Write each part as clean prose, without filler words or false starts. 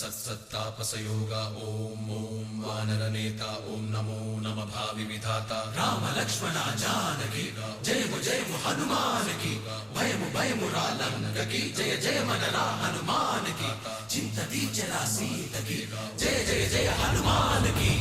सत्तापसयोगा ओम ओम वानरनेता ओम नमो नमः भावि विधाता राम लक्ष्मण जानकी जय हनुमान की भयमु भयमु रालंक की जय जय मनरा हनुमान की चिंतती चला सीत की जय जय जय हनुमान की।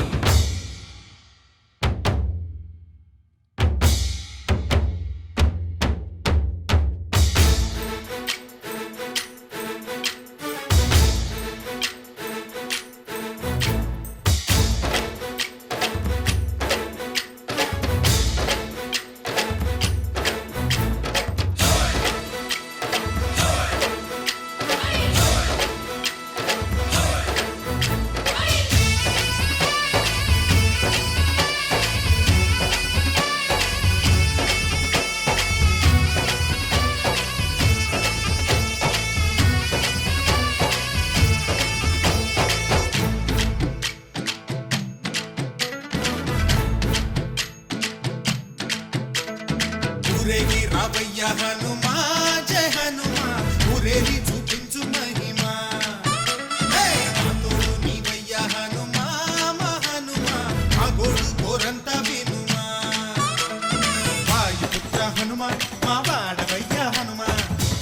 రావయ్య హనుమా జయ హనుమా ఊరేగి చూపించు మహిమా తోడు నీవయ్య హనుమా మా హనుమా మా గోడు కోరంత వినుమా వాయుపుత్ర హనుమా మా వాడవయ్య హనుమా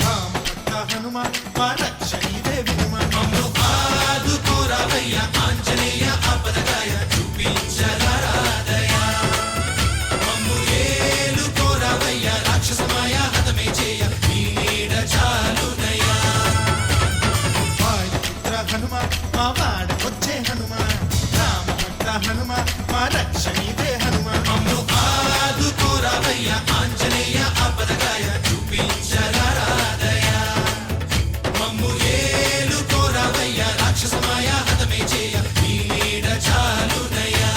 రామభక్త హనుమా మా రక్షణీదే వినుమా మమ్ము ఆదుకోరావయ్య ఆంజనేయ ఆపదగాయ చూపించరాదయ మమ్ము ఏలుకోరావయ్య రాక్షసమాయ హతమే చేయ నీ నీడ చాలునయ్యా వాయుపుత్ర హనుమా మా వాడవచ్చే హనుమా రామభక్త హనుమా మా రక్షణీదే హనుమా మమ్ము ఆదుకోరావయ్య ఆంజనేయ ఆపదగాయ చూపించరాదయ మమ్ము ఏలుకోరావయ్య రాక్షసమాయ హతమే చేయ నీ నీడ చాలునయ్యా।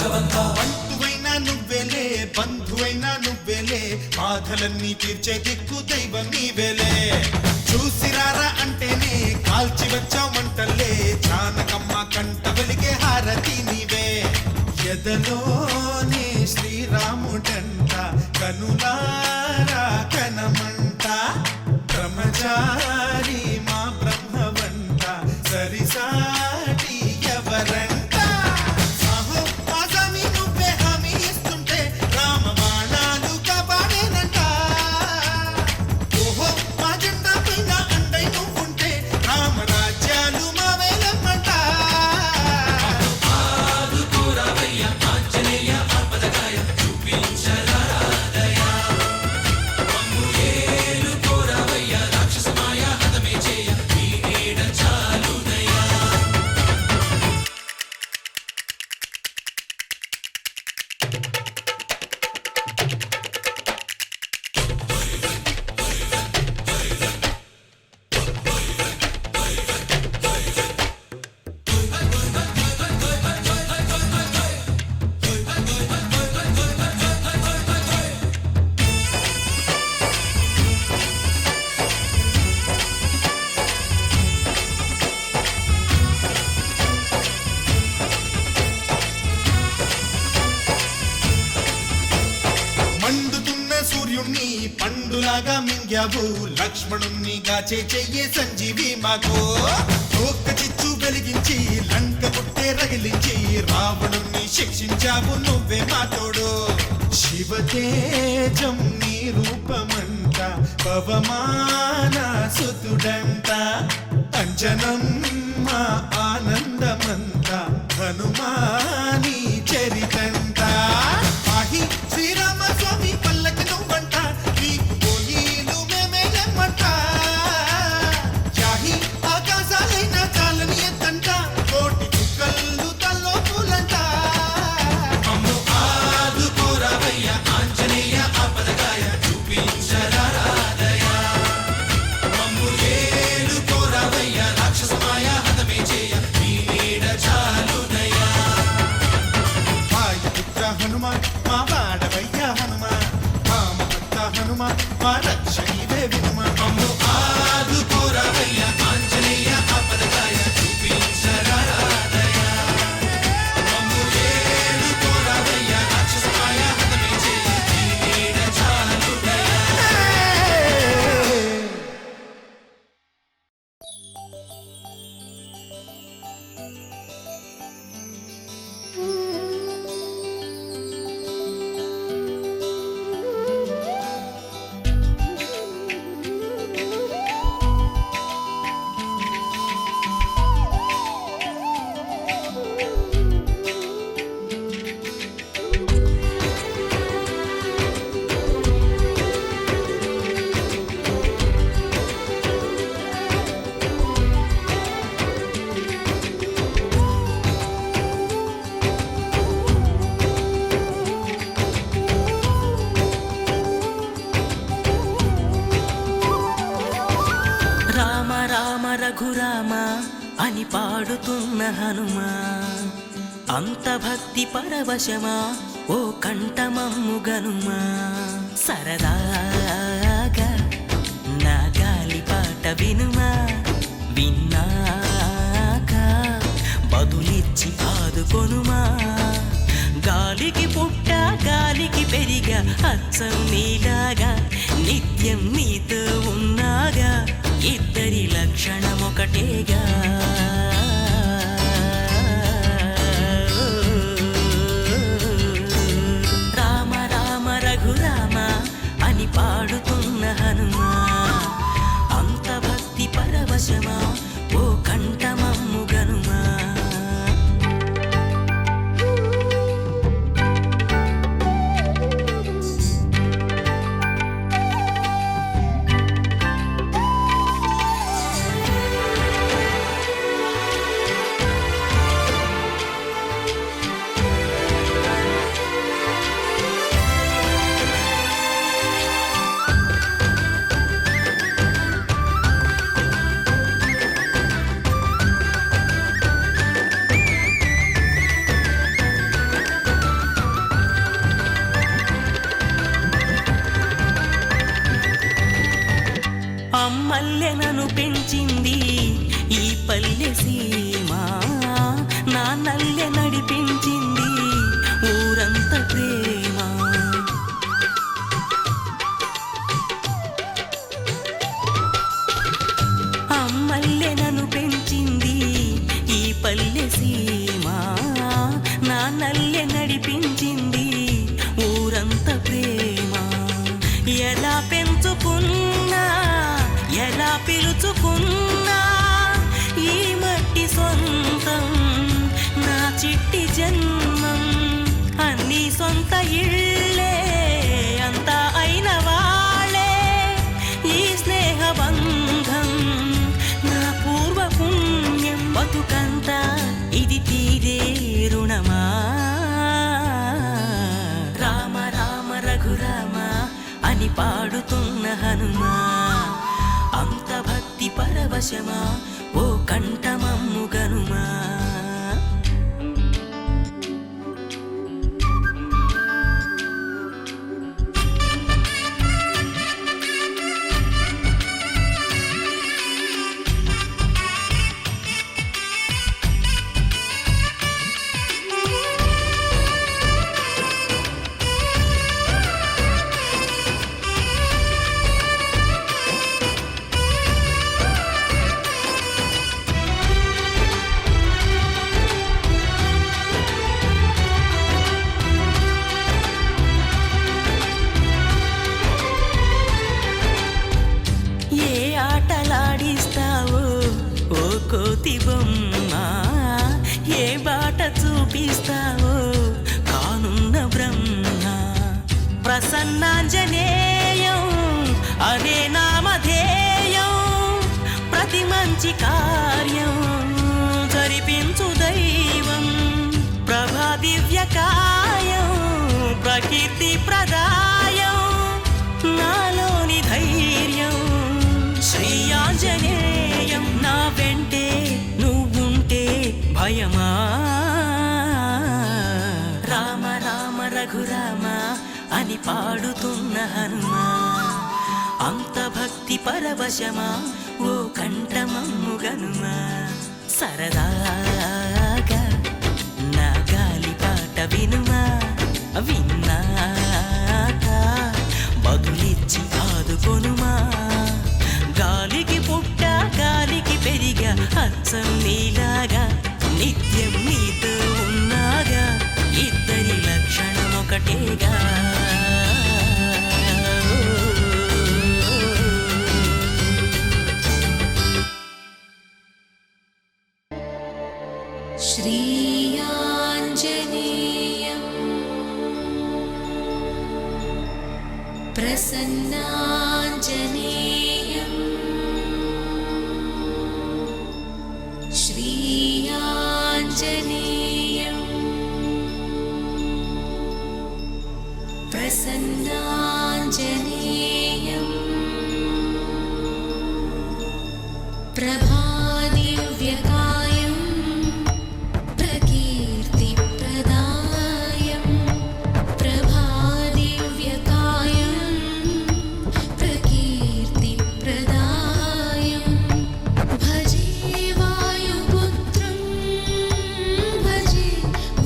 బంధువైనా నువ్వేలే బంధువైనా నువ్వేలే బాధలన్నీ తీర్చే దిక్కు దైవం నీవేలే చూసిరారా అంటేనే కాల్చి వచ్చామంటలే జానకమ్మ కంట వెలిగే హారతి నీవే ఎదలోనే శ్రీరాముడంట కనులారా కనమంట బ్రహ్మచారి మా బ్రహ్మవంట సరిసాటి ఎవరంట సాహో ఆజామి నువ్వే హామీ ఇస్తుంటే రామ బాణాలు కాపాడేనంట ఓహో మా జెండా పైన అండై నువ్వుంటే రామరాజ్యాలు మా వేలమ్మంట ఆదుకోరావయ్య ఆంజనేయ ఆపదగాయ చూపించరాదయ మమ్ము ఏలుకోరావయ్య రాక్షసమాయ హతమే చేయ నీ నీడ చాలునయ్యా। మండుతున్న సూర్యుణ్ణి పండులాగా మింగావు లక్ష్మణుణ్ణి గాచే చెయ్యే సంజీవి మాకు ఒక్క చిచ్చు వెలిగించి లంక పుట్టే రగిలించి రావణుణ్ణి శిక్షించావు నువ్వే మా తోడు శివతేజం నీ రూపమంట పవమాన సుతుడంట అంజనం మా ఆనందమంత హనుమాని చరితంట ఆహి శ్రీరామ స్వామి పల్లకి నువ్వంట నీకు పోయిలు మేమేయమ్మంట యాహి ఆకాశాలైనా చాలని ఎత్తంట కోటి చుక్కలు మా రక్ష నీవే వినుమా అమ్ము ఆదుకోరావయ్య ఆంజనేయ ఆపదకాయ చూపించరాదయ అమ్ము ఏడుకోరావయ్య రాక్షసమాయ హతమే చేయ నీ నీడ చాలుదయ రామ రామ రఘురామ అని పాడుతున్న హనుమా అంత భక్తి పరవశమా ఓ కంఠమమ్ము గనుమా సరదాగా నా గాలి పాట వినుమా విన్నాక బదులిచ్చి ఆదుకొనుమా గాలికి పుట్ట గాలికి పెరిగా అచ్చం నీలాగా నిత్యం నీతో ఉన్నాగా ఇద్దరి లక్షణం ఒకటేగా రామ రామ రఘురామ అని పాడుతున్న హనుమా అంత భక్తి పరవశమా ఓ కంఠమమ్ము గనుమా అమ్మల్లెనను పెంచింది ఈ పల్లె సీమ నా నల్లె నడిపించింది ఊరంత ప్రేమ అమ్మల్లెనను పెంచింది ఈ పల్లె సీమ నా నల్లె నడిపించింది ఊరంత ప్రేమ ఎలా పెంచుకున్నా ఎలా పిలుచుకున్నా ఈ మట్టి సొంతం నా చిట్టి జన్మం అన్ని సొంత ఇళ్ళే అంతా అయిన వాళ్ళే ఈ స్నేహ బంధం నా పూర్వ పుణ్యం బతుకంతా ఇది తీరే రుణమా రామ రామ రఘురామ అని పాడుతున్న హనుమా అంత భక్తి పరవశమా ఓ కంఠమమ్ము గనుమా కోతి బొమ్మ ఏ బాట చూపిస్తావో కానున్న బ్రహ్మ ప్రసన్నాంజనేయం అనే నామధేయం ప్రతి మంచి కార్యం జరిపించు దైవం ప్రభా దివ్యకాయం ప్రకీర్తి ప్రదాయం నాలోని ధైర్యం శ్రీ ఆంజనేయం నా వెంటే నువ్వుంటే భయమా రామ రామ రఘురామ అని పాడుతున్న హనుమా అంత భక్తి పరవశమా ఓ కంఠమమ్ముగనుమా సరదాగా నా గాలి పాట వినుమా విన్నాక బదులిచ్చి ఆదుకొనుమా గాలికి పుట్ట గాలికి పెరిగా అచ్చం నీలాగా నిత్యం నీతో ఉన్నాగా ఇద్దరి లక్షణం ఒకటేగా श्रीयाञ्जनेयम् प्रसन्नाञ्जनेयम् श्रीयाञ्जनेयम् प्रसन्नाञ्जनेयम् प्रभादिव्यकायम् प्रकीर्तिप्रदायम् प्रभादिव्यकायम् प्रकीर्तिप्रदायम् भजे वायुपुत्रं भजे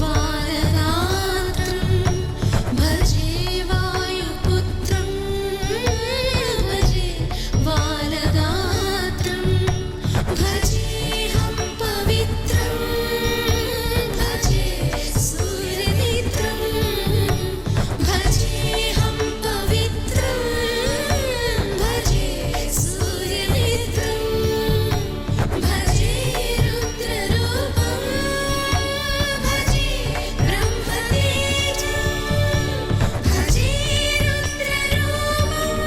वाररात्रं भजे वायुपुत्रं भजे वाररात्रं भजेऽहं पवित्रं भजे सूर्यमित्रं भजेऽहं पवित्रं भजे सूर्यमित्रं भजे रुद्ररूपं भजे ब्रह्मतेजं भजे रुद्ररूपं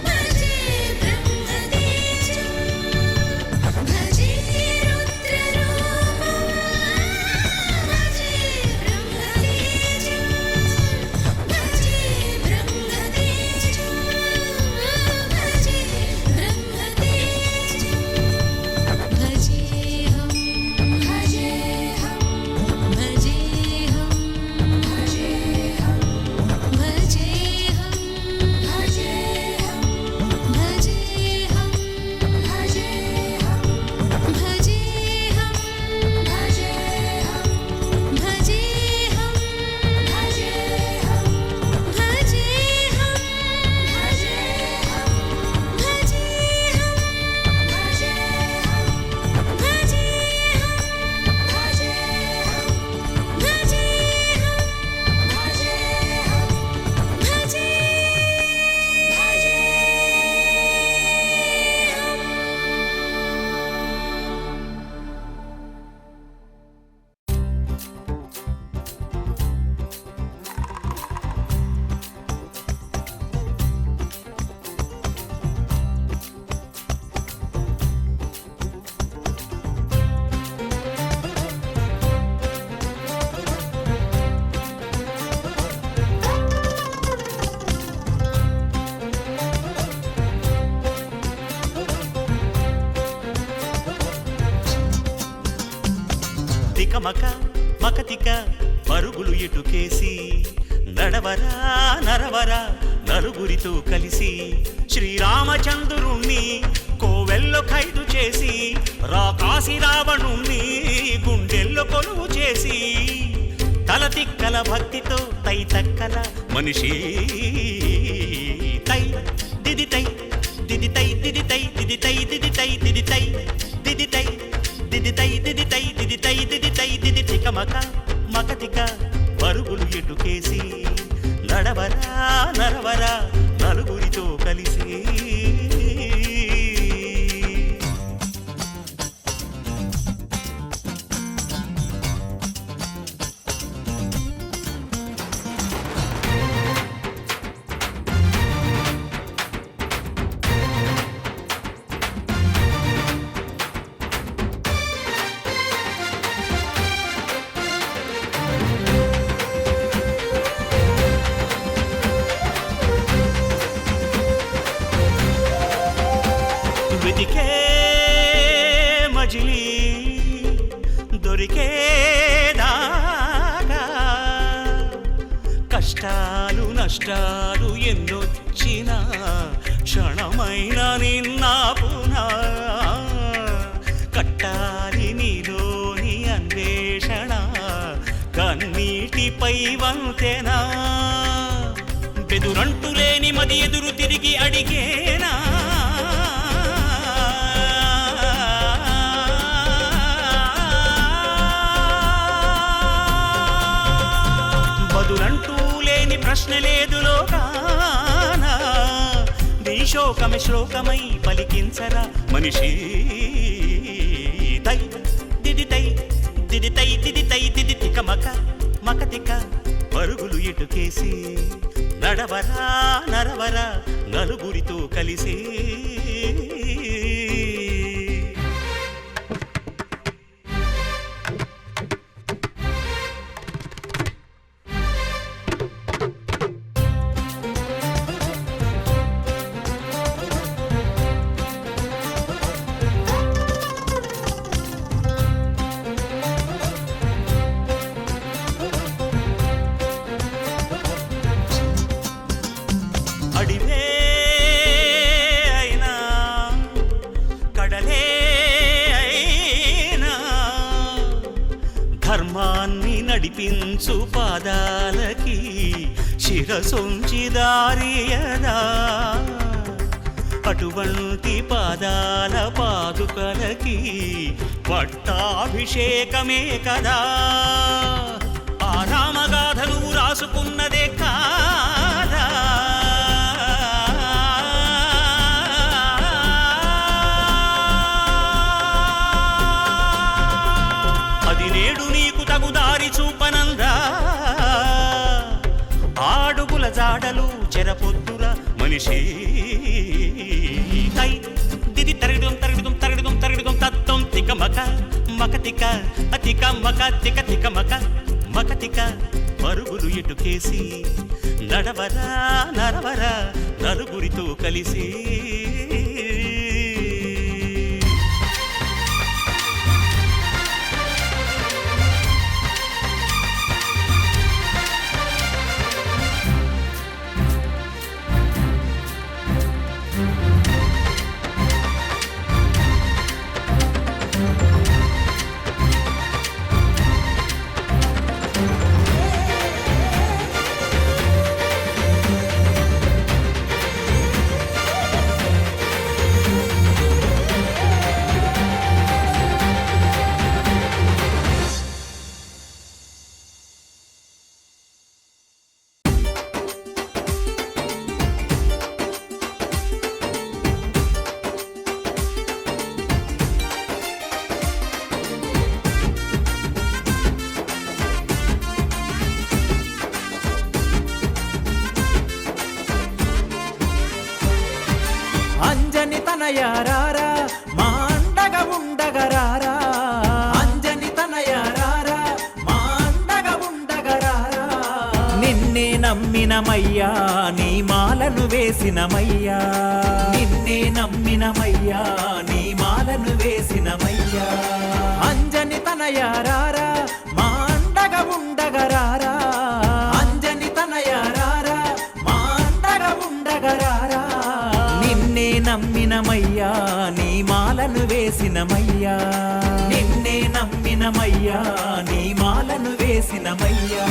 भजे ब्रह्मतेजं भजे रुद्ररूपं भजे ब्रह्मतेजं भजे ब्रह्मतेजं भजे ब्रह्मतेजं भजेऽहं भजेऽहं भजेऽहं भजेऽहं भजेऽहं भजेऽहं भजेऽहं भजेऽहं भजेऽहं भजेऽहं भजेऽहं भजेऽहं भजेऽहं తికమక మకతిక పరుగులు ఎటుకేసి నడవరా నరవరా నలుగురితో కలిసి శ్రీరామచంద్రుణ్ణి కోవెల్లో ఖైదు చేసి రాకాసి రావణుణ్ణి గుండెల్లో కొలువు చేసి తల తిక్కల భక్తితో తై తక్కల మనిషి తై దిది తై దిది తై దిది తై దిది తై దిది తై దిది తై దిది తై దిది తై దిది తై దిది తై దిది తై దిది తికమక మకతిక పరుగులు ఎటుకేసి నడవరా నరవరా నలుగురితో కలిసి వెతికే మజిలీ దొరికేదాకా కష్టాలు నష్టాలు ఎన్నొచ్చినా ఇంతేనా బెదురంటూ లేని మది ఎదురు తిరిగి అడిగేనా బదులంటూ లేని ప్రశ్న లేదు లోకానా నీ శోకమే శ్లోకమై పలికించరా మనిషి తై దిది తై దిది తై దిది తై దిది తిక మక మక తిక పరుగులు ఇటుకేసి నడవరా నరవరా నలుగురితో కలిసి అడివే అయినా కడలే అయినా ధర్మాన్ని నడిపించు పాదాలకి శిరసొంచి దారియదా అటువంటి పాదాల పాదుకలకి పట్టాభిషేకమే కదా ఆ రామగాథను రాసుకున్నదే కాదా అది నేడు నీకు తగు దారి చూపనందా ఆడుగుల జాడలు చెరపొద్దుర మనిషి తై దిది తరగడం తరగడం తరగడం తరగడం తత్వం తిక మక మక తిక అతిక మక తిక తిక మక మక తిక పరుగులు ఇటుకేసి నడవరా నరవరా నలుగురితో కలిసి అంజని తనయారారా మా అండగా ఉండగరారా అంజని తనయారారా మా అండగా ఉండగరారా నిన్నే నమ్మినమయ్యా నీ మాలను వేసినమయ్యా నిన్నే నమ్మినమయ్యా నీ మాలను వేసినమయ్యా అంజని తనయారారా మా అండగా ఉండగరారా అంజని తనయారారా మా అండగా ఉండగరారా నిన్నే నమ్మినమయ్యా నీ మాలను వేసినమయ్యా నిన్నే నమ్మినమయ్యా నీ మాలను వేసినమయ్యా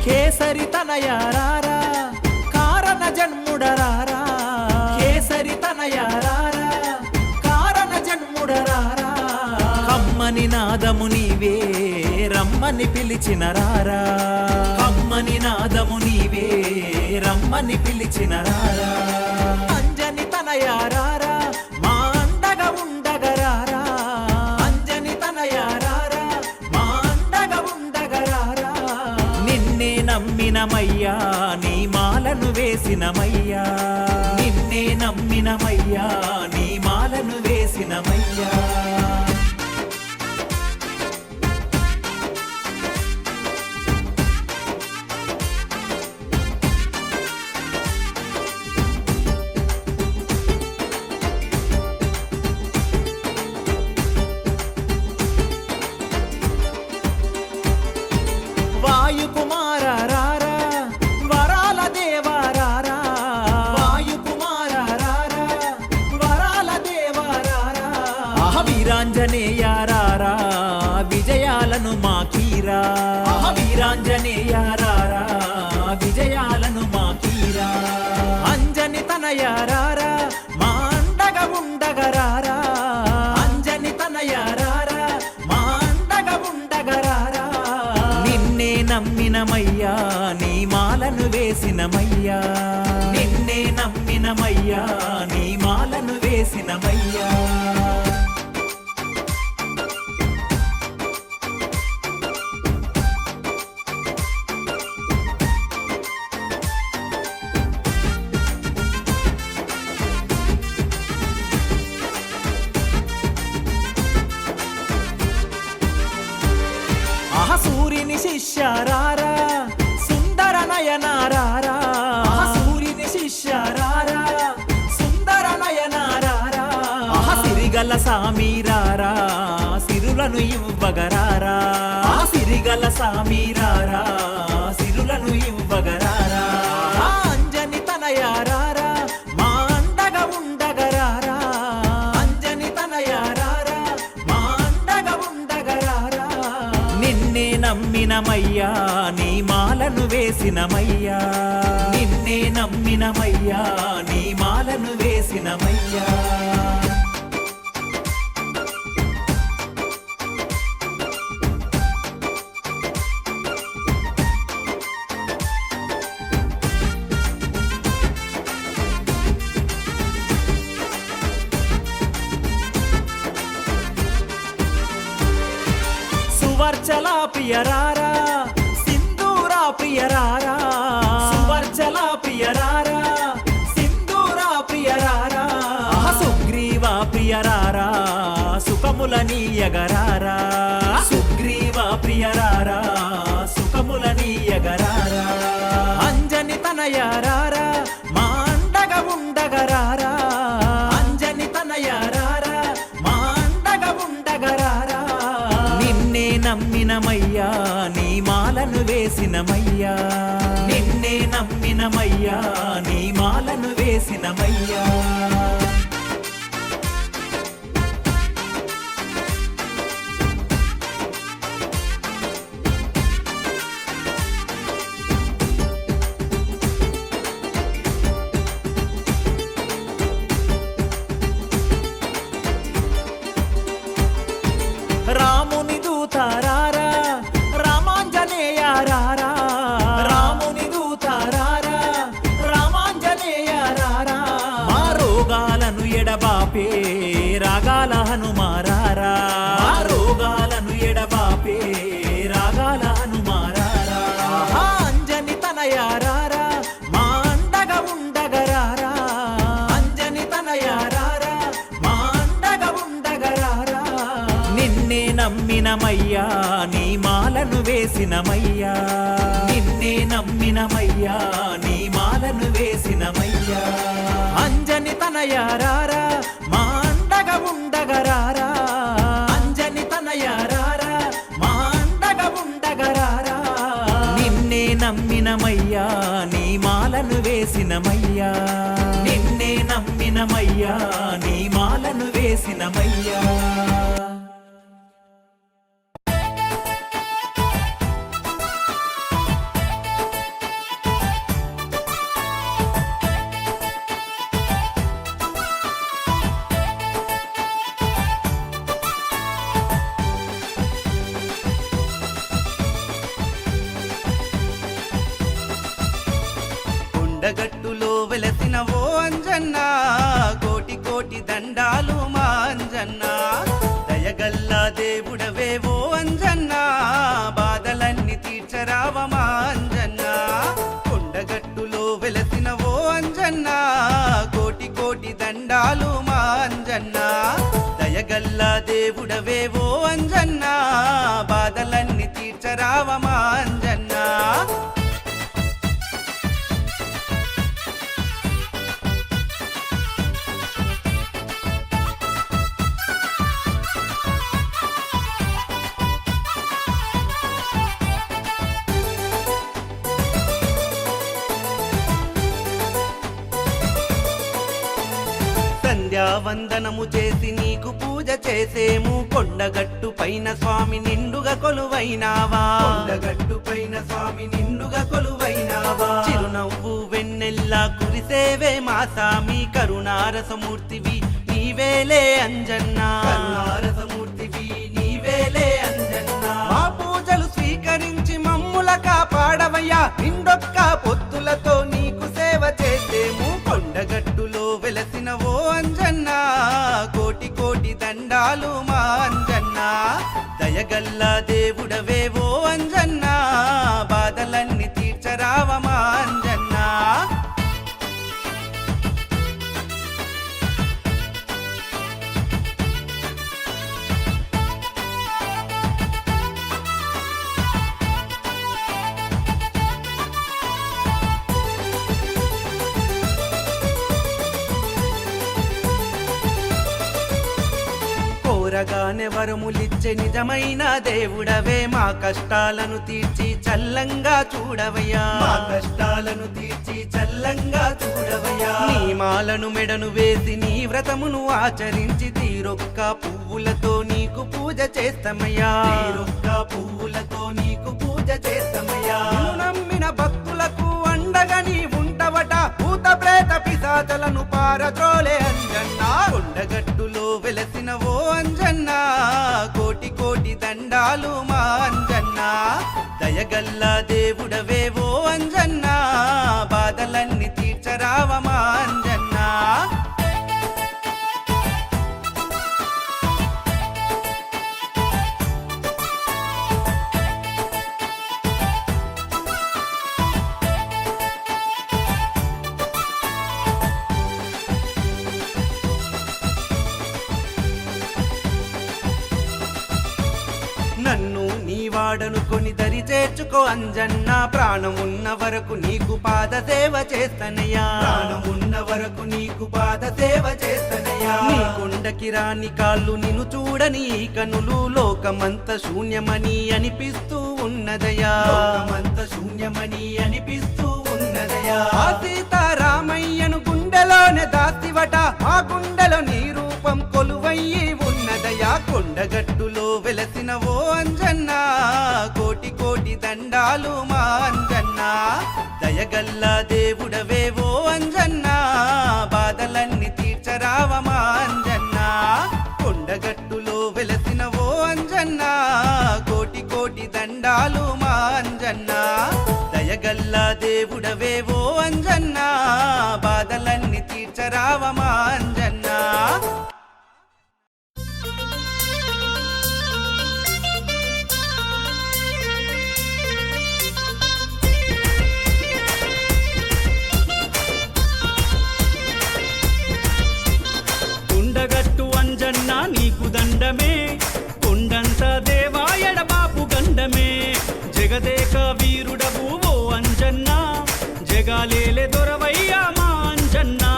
కేసరి తనయారారా కారణ జన్ముడరారా కేసరి తనయారారా కారణ జన్ముడరారా కమ్మని నాదము నీవే రమ్మని పిలిచిన రారా కమ్మని నాదము నీవే రమ్మని పిలిచిన రారా అంజని తనయారారా మా అండగా ఉండగరారా అంజని తనయారారా మా అండగా ఉండగరారా నిన్నే నమ్మినమయ్యా నీ మాలను వేసినమయ్యా నిన్నే నమ్మినమయ్యా నీ మాలను వేసినమయ్యా వీరాంజనేయారారా విజయాలను మాకీరా వీరాంజనేయారారా విజయాలను మాకీరా అంజని తనయారారా మా అండగా ఉండగరారా అంజని తనయారారా మా అండగా ఉండగరారా నిన్నే నమ్మినమయ్యా నీ మాలను వేసినమయ్యా నిన్నే నమ్మినమయ్యా నీ మాలను వేసినమయ్యా సూర్యుని శిష్యారారా సుందర నయనారారా సూర్యుని శిష్యారారా సుందర నయనారారా సిరిగల సామీరారా సిరులను ఇవ్వగరారా సిరిగల సామీరారా సిరులను ఇవ్వగరారా అంజని తనయారారా మా అండగా ఉండగరారా అంజని తనయారారా మా అండగా ఉండగరారా నిన్నే నమ్మినమయ్యా నీ మాలను వేసినమయ్యా నిన్నే నమ్మినమయ్యా నీ మాలను వేసినమయ్యా సువర్చలా ప్రియరారా సింధూరా ప్రియరారా సువర్చలా ప్రియరారా సింధూరా ప్రియరారా సుగ్రీవా ప్రియరారా సుఖములనీయగరారా సుగ్రీవా ప్రియరారా సుఖములనీయగరారా అంజని తనయారారా మా అండగా ఉండగరారా అంజని తనయారారా మా అండగా ఉండగరారా నిన్నే నమ్మినమయ్యా నీ మాలను వేసినమయ్యా నిన్నే నమ్మినమయ్యా నీ మాలను వేసినమయ్యా రాముని దూతారారా రామాంజనేయారారా రాముని దూతారారా రామాంజనేయారారా మా రోగాలను ఎడబాపే రాగాల హనుమారారా మా రోగాలను ఎడబాపే రాగాల హనుమారారా అంజని తనయారారా మా అండగా ఉండగరారా అంజని తనయారారా మా అండగా ఉండగరారా నిన్నే నమ్మినమయ్యా నీ మాలను వేసినమయ్యా నిన్నే నమ్మినమయ్యా నీ మాలను వేసినమయ్యా అంజని తనయారారా మా అండగా ఉండగరారా అంజని తనయారారా మా అండగా ఉండగరారా నిన్నే నమ్మినమయ్యా నీ మాలను వేసినమయ్యా నిన్నే నమ్మినమయ్యా నీ మాలను వేసినమయ్యా కొండగట్టులో వెలసిన ఓ అంజన్న కోటి కోటి దండాలు మా అంజన్న దయగల్లా దేవుడవే ఓ అంజన్న బాధలన్నీ తీర్చరావ మా అంజన్న కొండగట్టులో వెలసిన ఓ అంజన్న కోటి కోటి దండాలు మా అంజన్న దయగల్లా దేవుడవే ఓ అంజన్న బాధలన్నీ తీర్చరావ మా అంజన్న అయ్యా వందనము చేసి నీకు పూజ చేసేము కొండగట్టు పైన స్వామి నిండుగా కొలువైనావా కొండగట్టు పైన స్వామి నిండుగా కొలువైనావా చిరునవ్వు వెన్నెల్లా కురిసేవే మా సామి కరుణారసమూర్తివి నీవేలే అంజన్నా కరుణారసమూర్తివి నీవేలే అంజన్నా మా పూజలు స్వీకరించి మమ్ముల కాపాడవయ్యా నిండొక్క పొత్తులతో నీకు సేవ చేసేము కొండగట్టులో వెలసిన ఓ అంజన్నా కోటి కోటి దండాలు మా అంజన్నా దయగల్లా దేవుడవే ఓ అంజన్నా బాధలన్నీ తీర్చరావ మా అంజన్నా కోరగానే వరములిచ్చే నిజమైన దేవుడవే మా కష్టాలను తీర్చి చల్లంగా చూడవయ్యా మా కష్టాలను తీర్చి చల్లంగా చూడవయ్యా నీ మాలను మెడను వేసి నీ వ్రతమును ఆచరించి తీరొక్క పువ్వులతో నీకు పూజ చేస్తామయ్యా తీరొక్క పువ్వులతో నీకు పూజ చేస్తామయ్యా నమ్మిన భక్తులకు అండగా నీ ఉంటవట భూత ప్రేత పిశాచలను పారద్రోలే అంజన్నా కొండగట్టులో వెలసిన ఓ అంజన్నా కోటి కోటి దండాలు మా అంజన్నా దయగల్లా దేవుడవే ఓ అంజన్నా బాధలన్నీ తీర్చరావ మా అంజన్నా నన్ను నీ వాడనుకొని దరి చేర్చుకో అంజన్నా ప్రాణం ఉన్న వరకు నీకు పాద సేవ చేస్తనయ్యా ప్రాణం ఉన్న వరకు నీకు పాద సేవ చేస్తనయ్యా నీ కొండకి రాని కాళ్ళు నిన్ను చూడని ఈ కనులు లోకమంత శూన్యమని అనిపిస్తూ ఉన్నదయ్యా లోకమంత శూన్యమని అనిపిస్తూ ఉన్నదయ్యా ఆ సీతారామయ్యను గుండెలోనే దాస్తివట ఆ గుండెలో నీ రూపం కొలువయ్యి ఉన్నదయ్యా కొండగట్టులో వెలసిన ఓ అంజన్నా కోటి కోటి దండాలు మా అంజన్నా దయగల్లా దేవుడవే ఓ అంజన్నా బాధలన్నీ తీర్చరావ మా అంజన్నా కొండగట్టులో వెలసిన ఓ అంజన్నా కోటి కోటి దండాలు మా అంజన్నా దయగల్లా దేవుడవే ఓ అంజన్నా బాధలన్నీ తీర్చరావ మా అంజన్నా కొండగట్టు అంజన్నా నీకు దండమే కొండంత దేవాయడ బాపు గండమే జగదేక వీరుడవు ఓ అంజన్నా జగాలేలే దొరవయ్యా మా అంజన్నా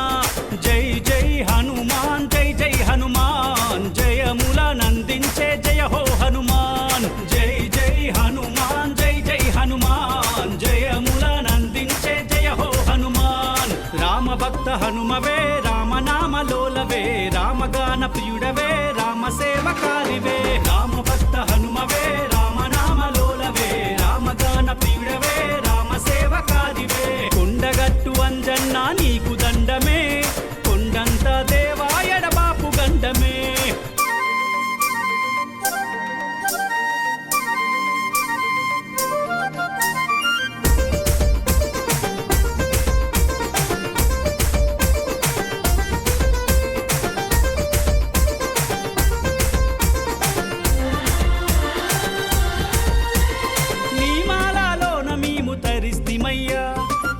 జై జై హనుమాన్ జై జై హనుమాన్ జయముల నందించే జయ హో హనుమాన్ జై జై హనుమాన్ జై జై హనుమాన్ జయముల నందించే జయ హో హనుమాన్ రామ భక్త హనుమవే రామనామలోలవే రామగాన ప్రియుడవే రామ సేవకారివే రామ భక్త హనుమవే రామనామలోలవే రామగాన ప్రియుడవే రామ సేవకారివే కొండగట్టు అంజన్నా నీకు దండమే కొండంత దేవాయడ బాపు గండమే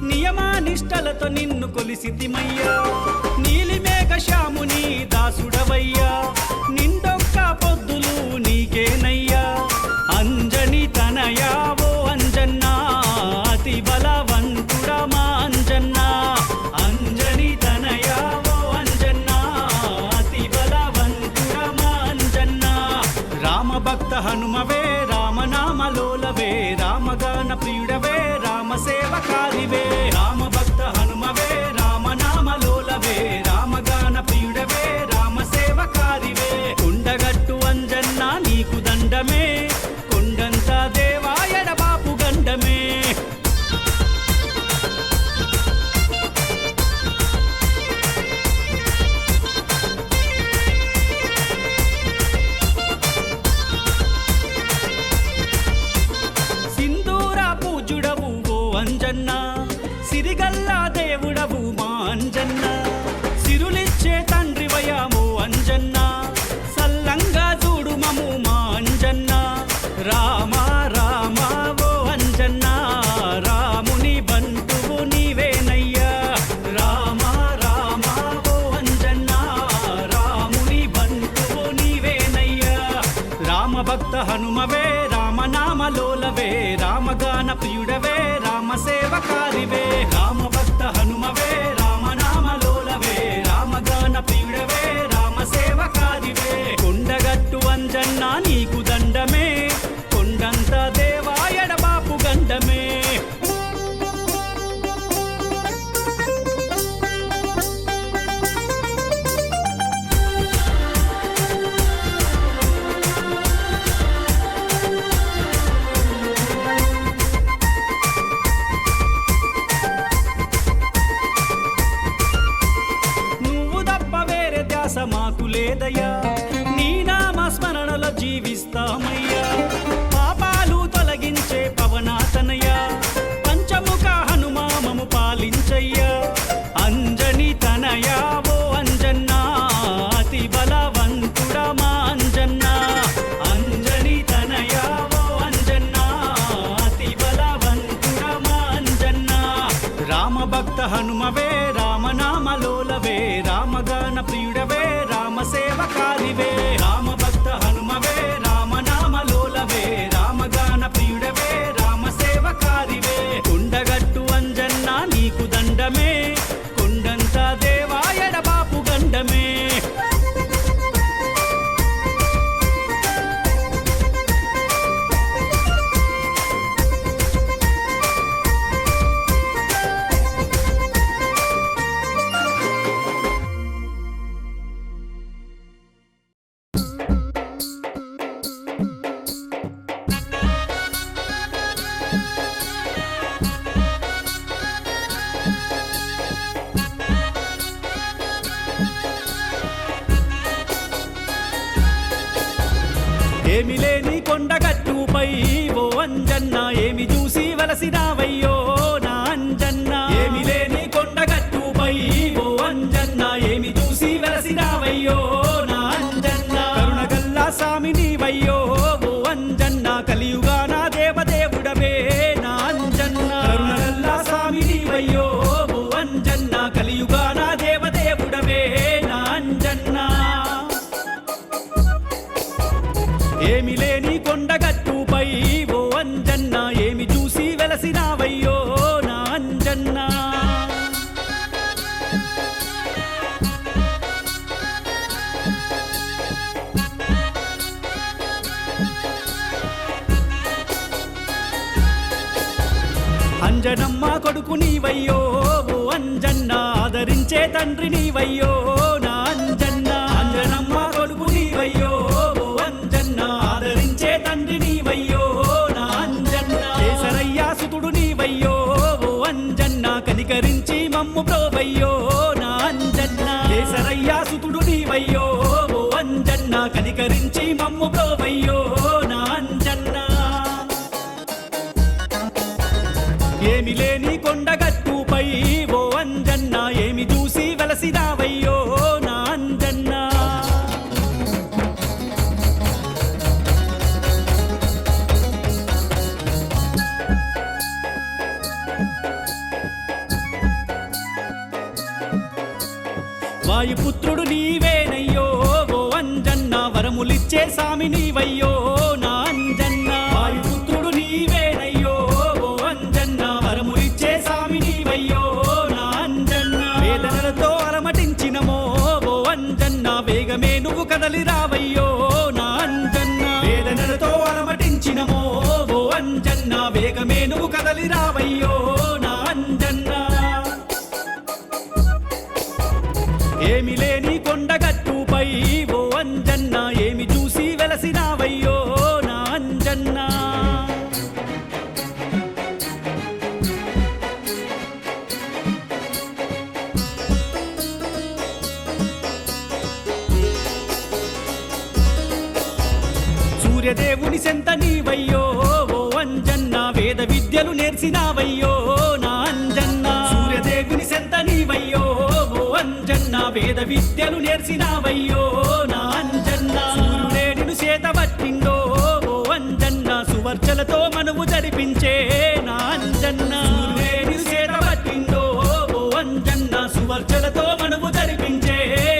నియమానిష్టలతో నిన్ను కొలిసితిమయ్యా నీలిమేఘ శ్యాముని దాసుడవయ్యా నిండొక్క పొద్దులు నీకేనయ్యా అంజని తనయా ఓ అంజన్నా అతి బలవంతుడా మా అంజన్నా అంజని తనయా ఓ అంజన్నా అతి బలవంతుడా మా అంజన్నా రామ భక్త హనుమవే రామనామలోలవే రామగాన ప్రియుడవే రామ సేవకారివే రామ భక్త హనుమవే రామనామలోలవే రామగాన ప్రియుడవే అంజన్న సిరిగల్లా దేవుడవు మా అంజన్న సిరులిచ్చే తండ్రి వయామో అంజన్న సల్లంగా చూడు మము మా అంజన్న రామ రామ ఓ అంజన్న రాముని బంటువు నీవేనయ్యా రామ రామ ఓ అంజన్న రాముని బంటువు నీవేనయ్యా రామ భక్త హనుమవే రామనామలోలవే రామగాన ప్రియుడవే రామ సేవకారివే రామ భక్త హనుమవే రామనామలోలవే రామగాన ప్రియుడవే రామ సేవకారివే కొండగట్టు అంజన్న నీకు దండమే కొండంత దేవాయడ బాపు గండమే నువ్వు తప్ప వేరే ధ్యాస మాకు లేదయ్యా నీ నామ స్మరణలో జీవిస్తామయ్యా పాపాలు తొలగించే పవనాతనయ్యా పంచముఖ హనుమామము పాలించయ్యా అంజని తనయా ఓ అంజన్న అతి బలవంతుడా మా అంజన్న అంజని తనయా ఓ అంజన్న అతి బలవంతుడా మా అంజన్న రామ భక్త హనుమవే రామనామలోలవే రామగాన ప్రియుడవే రామ సేవకారివే రామ భక్త హనుమవే రామనామలోలవే రామగాన ప్రియుడవే రామ సేవకారివే కొండగట్టు అంజన్న నీకు దండమే కొండంత దేవాయడ బాపు గండమే ఏమి లేని కొండగట్టుపై ఓ అంజన్న ఏమి చూసి వలసినావయ్యో నా అంజన్న ఏమి లేని కొండగట్టుపై ఓ అంజన్న ఏమి చూసి వలసినావయ్యో నా అంజన్న కరుణగల్లా స్వామి నీవయ్యో ఓ అంజన్న కలియుగా నా దేవదేవుడవే నా అంజన్న కరుణగల్లా స్వామి నీవయ్యో ఓ అంజన్న కలియుగా నా దేవదేవుడవే నా అంజన్న ఏమి లేని కొండగట్టుపై ఓ అంజన్న ఏమి చూసి వెలసినావయ్యో నా అంజన్న అంజనమ్మ కొడుకు నీవయ్యో ఓ అంజన్న ఆదరించే తండ్రి నీవయ్యో నా అంజన్న అంజనమ్మ కొడుకు నీవయ్యో ఓ అంజన్న ఆదరించే తండ్రి నీవయ్యో నా అంజన్న కేసరయ్య సుతుడు నీవయ్యో ఓ అంజన్న కనికరించి మమ్ము ప్రోవయ్యో నా అంజన్న కేసరయ్య సుతుడు నీవయ్యో ఓ అంజన్న కనికరించి మమ్ము ప్రోవయ్యో నా అంజన్న ఏమి లేని కొండగట్టుపై ఓ అంజన్న ఏమి చూసి వలసినావయ్యో నా అంజన్న వాయుపుత్రుడు నీవేనయ్యో ఓ అంజన్న వరములిచ్చే స్వామి నీవయ్యో నా అంజన్న వాయుపుత్రుడు నీవేనయ్యో ఓ అంజన్న వరములిచ్చే స్వామి నీవయ్యో నా అంజన్న వేదనలతో అలమటించినమో ఓ అంజన్న వేగమే నువ్వు కదలి రావయ్యో నా అంజన్న వేదనలతో అలమటించినమో ఓ అంజన్న వేగమే నువ్వు కదలి రావయ్యో నా అంజన్న ఏమి లేని కొండగట్టుపై ఓ అంజన్న ఏమి చూసి వెలసినావయ్యో నా అంజన్న సూర్యదేవుని సెంత నీవయ్యో ఓ అంజన్న వేద విద్యలు నేర్చినావయ్యో వేద విద్యలు నేర్చినావయ్యో నా అంజన్న సూర్యుడే నిన్ను చేత పట్టిండో ఓ అంజన్న సువర్చలతో మనువు జరిపించే నా అంజన్న సూర్యుడే నిన్ను చేత పట్టిండో ఓ అంజన్న సువర్చలతో మనువు జరిపించే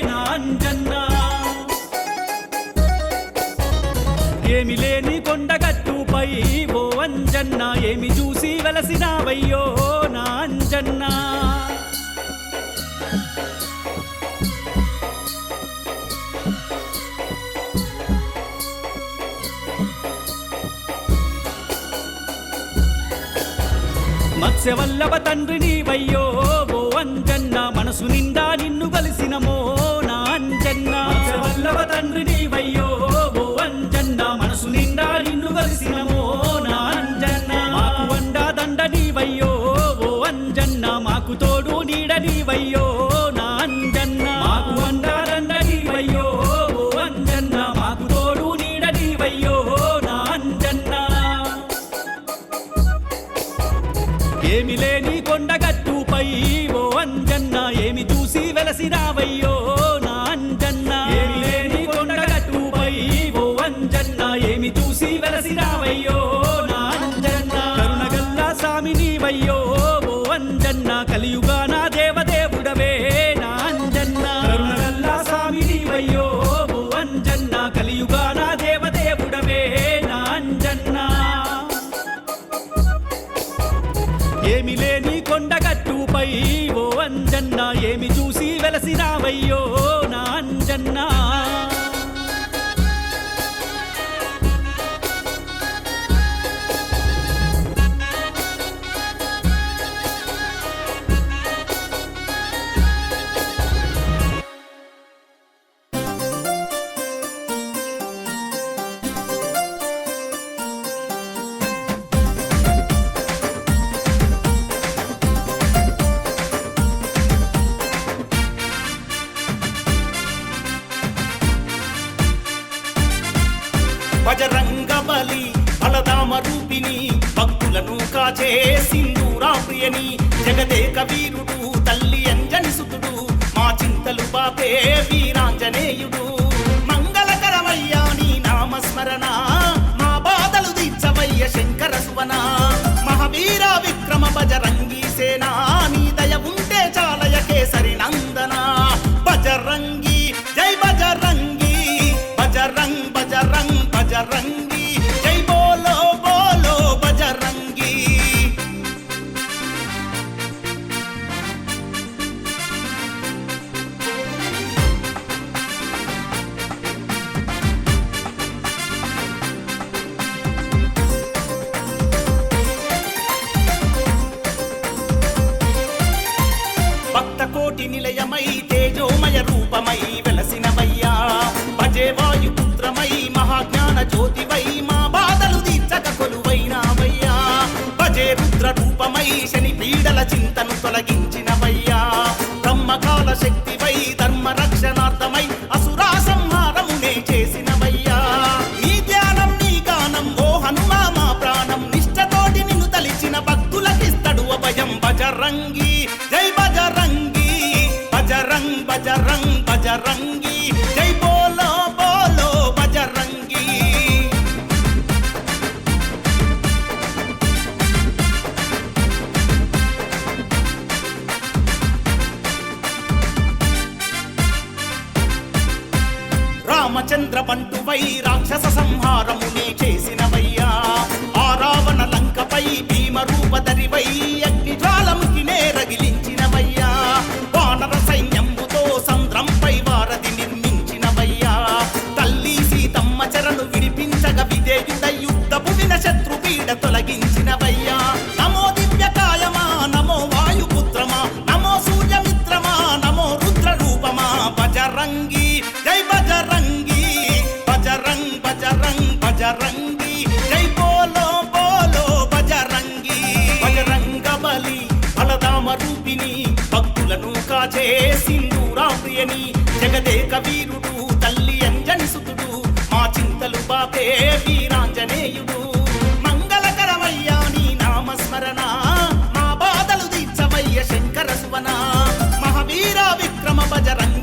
నా అంజన్న ఏమి లేని కొండగట్టుపై ఓ అంజన్న ఏమి చూసి వెలసినావయ్యో నా అంజన్న మత్స్యవల్లభ తండ్రి నీవయ్యో ఓ అంజన్న మనసు నిండా నిన్ను కలిసినమో నా అంజన్న మత్స్యవల్లభ తండ్రి నీవయ్యో ఓ అంజన్న మనసు నిండా నిన్ను కలిసినమో నా అంజన్న మాకు వండా దండ నీవయ్యో ఓ అంజన్న మాకు తోడు నీడ నీవయ్యో నా అంజన్న మాకు వండా దండ నీవయ్యో ఓ అంజన్న మాకు తోడు నీడ నీవయ్యో నా అంజన్న ఏమి లేని కొండగట్టుపై ఓ అంజన్న ఏమి చూసి వెలసినావయ్యో నా అంజన్న ఏమి లేని కొండగట్టుపై ఓ అంజన్న ఏమి చూసి వెలసినావయ్యో నా అంజన్న కరుణగల్లా స్వామి నీవయ్యో ఓ అంజన్న కలియుగాన దేవదేవుడవే నా అంజన్న కరుణగల్లా స్వామి నీవయ్యో ఓ అంజన్న కలియుగాన దేవదేవుడవే నా అంజన్న ఏమి లేని కొండగట్టుపై ఓ అంజన్న ఏమి చూసి వెలసినావయ్యో నా అంజన్న బజరంగ బలి బలదామ రూపిణి భక్తులను కాచే సింధూరా ప్రియని జగదేక వీరుడు తల్లి అంజని సుతుడు మా చింతలు బాపే వీరాంజనేయుడు మంగళకరమయ్యా నీ నామస్మరణ మా బాధలు తీర్చవయ్య శంకర సువన మహావీర విక్రమ బజరంగి సేనా నీ దయ ఉంటే చాలయ కేసరి నందన బజరంగి జై బజరంగి బజరంగ్ బజరంగ్ బజరంగి జై బోలో బోలో బజరంగి భక్త కోటి నిలయమై తేజోమయ రూపమై వెలసినవయ్యా భజే వాయుపుత్రమై మహాజ్ఞాన జ్యోతివై మా బాధలు తీర్చక కొలువైనావయ్యా భజే రుద్ర రూపమై శని పీడల చింతను తొలగించినవయ్యా బ్రహ్మకాల శక్తివై ధర్మ రక్షణార్థమై అసురా సంహారమునే చేసినవయ్యా నీ ధ్యానం నీ గానం ఓ హనుమా మా ప్రాణం నిష్టతోటి నిన్ను తలిచిన భక్తులకిస్తడు అభయం బజరంగి జై బజరంగి బజరంగ్ బజరంగ్ బజరంగి జై బోలో బోలో బజరంగి రామచంద్ర బంటువై రాక్షస సంహారమునే చేసినవయ్యా ఆ రావణ లంకపై భీమ రూపధరివై అగ్ని జ్వాలముకినే రగిలించినవయ్యా వానర సైన్యముతో సంద్రంపై వారధి నిర్మించినవయ్యా తల్లి సీతమ్మ చెరను విడిపించగ విధేయుడై యుద్ధపు విన శత్రుపీడ తొలగించినవయ్యా నమో దివ్యకాయమా నమో వాయుపుత్రమా నమో సూర్యమిత్రమా నమో రుద్ర రూపమా బజరంగి జై బజరంగి బజరంగ్ బజరంగ్ బజరంగి జై బోలో బోలో బజరంగి బజరంగ బలి బలదామ రూపిణి భక్తులను కాచే సింధూరా ప్రియని జగదేక వీరుడు తల్లి అంజని సుతుడు మా చింతలు బాపే వీరాంజనేయుడు మంగళకరమయ్యా నీ నామస్మరణ మా బాధలు తీర్చవయ్య శంకర సువన మహావీర విక్రమ బజరంగ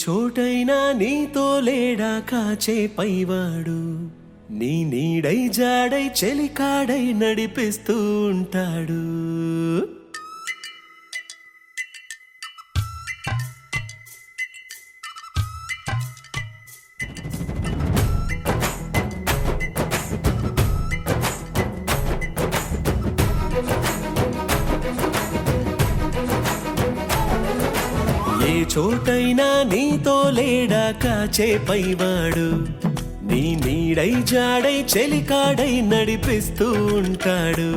చోటైనా నీతో లేడా కాచే పైవాడు నీ నీడై జాడై చెలికాడై నడిపిస్తూ ఉంటాడు. ఏ చోటైనా నీతో లేడా కాచే పైవాడు నీ నీడై జాడై చెలికాడై నడిపిస్తూ ఉంటాడు.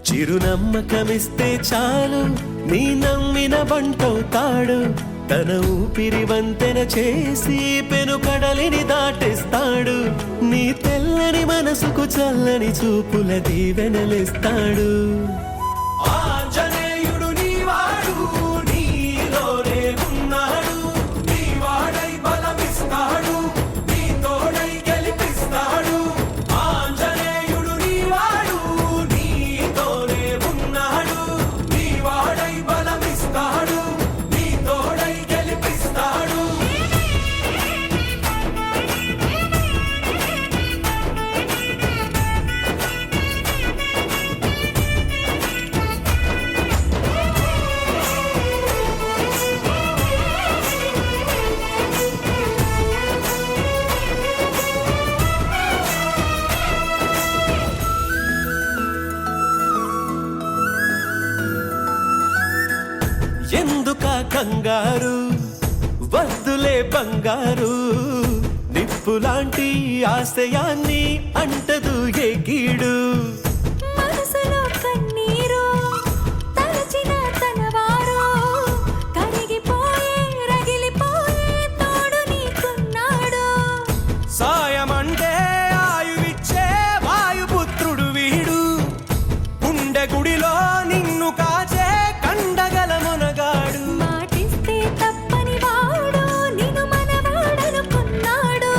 చిరునమ్మకమిస్తే చాలు నీ నమ్మిన బంటవుతాడు. తన ఊపిరి వంతెన చేసి పెనుకడలిని దాటిస్తాడు. నీ తెల్లని మనసుకు చల్లని చూపుల దీవెనలిస్తాడు. ఆంజనేయుడు నీవాడు, నీలోనే ఉన్నాడు. నీవాడై బలమిస్తాడు, నీ తోడై గెలిపిస్తాడు. ఆంజనేయుడు నీవాడు, నీతోనే ఉన్నాడు. నీవాడై బలమిస్తాడు, నీ తోడై గెలిపిస్తాడు. ఎందుక కంగారు వద్దులే బంగారు, నిప్పులాంటి ఆశయాన్ని అంటదు ఏ కీడు. మనసులో కన్నీరు తలచిన తనవారు కరిగిపోయే రగిలిపోయే తోడు నీకున్నాడు. సాయమంటే ఆయువిచ్చే వాయుపుత్రుడు వీడు. గుండె గుడిలో నిన్ను కాచే కండగల మునగాడు. మాటిస్తే తప్పని వాడు నిన్ను మనవాడనుకున్నాడు.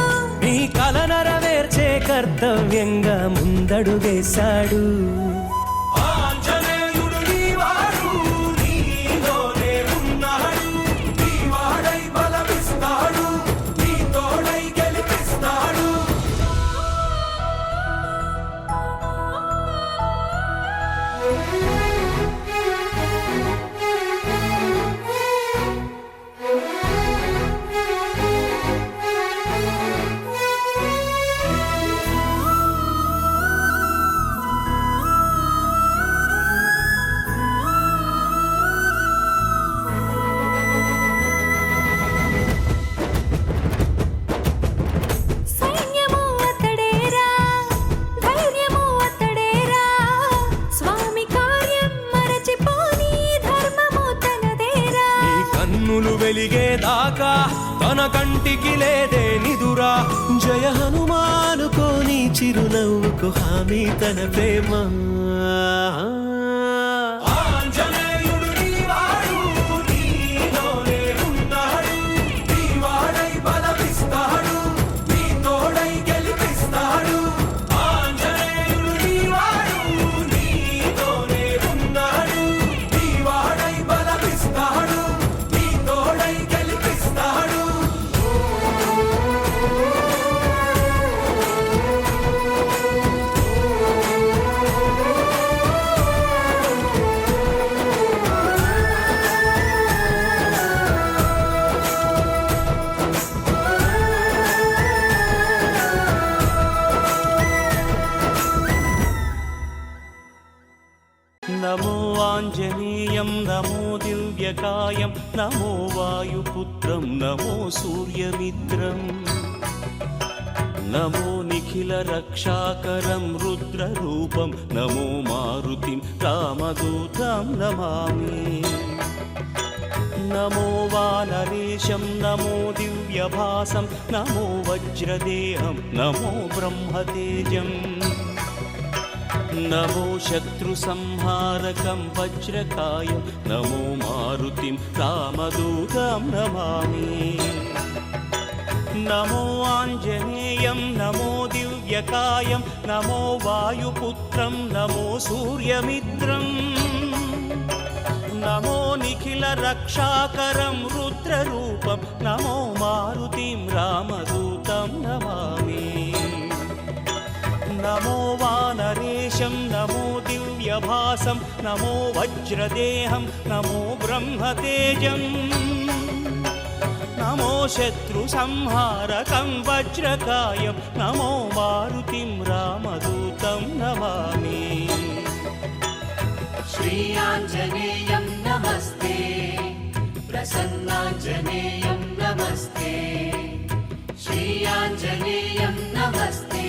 నీ కల నెరవేర్చే కర్తవ్యంగా ముందడుగేశాడు. ఆంజనేయుడు నీవాడు, నీలోనే ఉన్నాడు. నీవాడై బలమిస్తాడు, నీ తోడై గెలిపిస్తాడు. సైన్యము అతడేరా, ధైర్యము అతడేరా. స్వామి కార్యం మరచిపోని ధర్మము తనదేరా. నీ కన్నులు వెలిగేదాకా తన కంటికి లేదే నిదురా. జయ హనుమానుకోని చిరునవ్వుకు హామీ తన ప్రేమ. ఆంజనేయుడు నీవాడు, నీలోనే ఉన్నాడు. నీవాడై బలమిస్తాడు, నీ తోడై గెలిపిస్తాడు. ఆంజనేయుడు నీవాడు, నీలోనే ఉన్నాడు. నీవాడై బలమిస్తాడు, నీ తోడై గెలిపిస్తాడు. నమో ఆంజనేయం నమో దివ్యకాయం నమో వాయుపుత్రం నమో సూర్యమిత్రం నమో నిఖిల రక్షాకరం రుద్రరూపం నమో మారుతిం రామదూతం నమామి. నమో వానరేశం నమో దివ్యభాసం నమో వజ్రదేహం నమో బ్రహ్మతేజం నమో శత్రు సంహారకం వజ్రకాయం నమో మారుతిం రామదూతం నమామి. నమో ఆంజనేయం నమో దివ్యకాయం నమో వాయుపుత్రం నమో సూర్యమిత్రం నమో నిఖిల రక్షాకరం రుద్రరూపం నమో మారుతిం రామదూతం నమామి నమో వానరేశం నమో దివ్యభాసం నమో వజ్రదేహం నమో బ్రహ్మతేజం నమో శత్రు సంహారకం వజ్రకాయం నమో మారుతిం రామదూతం నమామి श्रीयाञ्जनेयं नमस्ते प्रसन्नाञ्जनेयं नमस्ते श्रीयाञ्जनेयं नमस्ते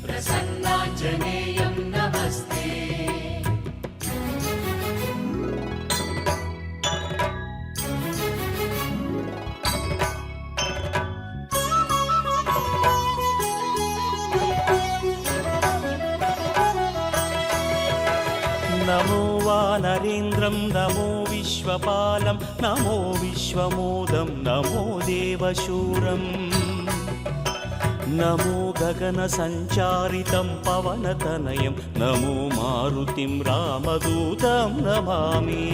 प्रसन्नाञ्जनेयं नमस्ते నమో వానరేంద్రం నమో విశ్వపాలం నమో విశ్వమోదం నమో దేవశూరం నమో గగన సంచారితం పవనతనయం నమో మారుతిం రామదూతం నమామి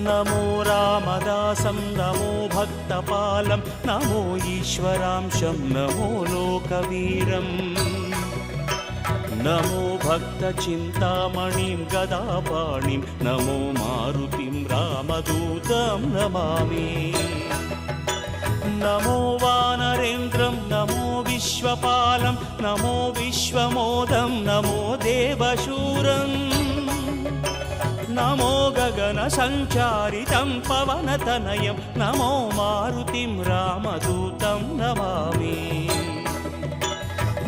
నమో రామదాసం నమో భక్తపాలం నమో ఈశ్వరాంశం నమో లోకవీరం నమో భక్త చింతామణిం గదాపాణిం నమో మారుతిం రామదూతం నమామి నమో వానరేంద్రం నమో విశ్వపాలం నమో విశ్వమోదం నమో దేవశూరం నమో గగన సంచారితం పవనతనయం నమో మారుతిం రామదూతం నమామి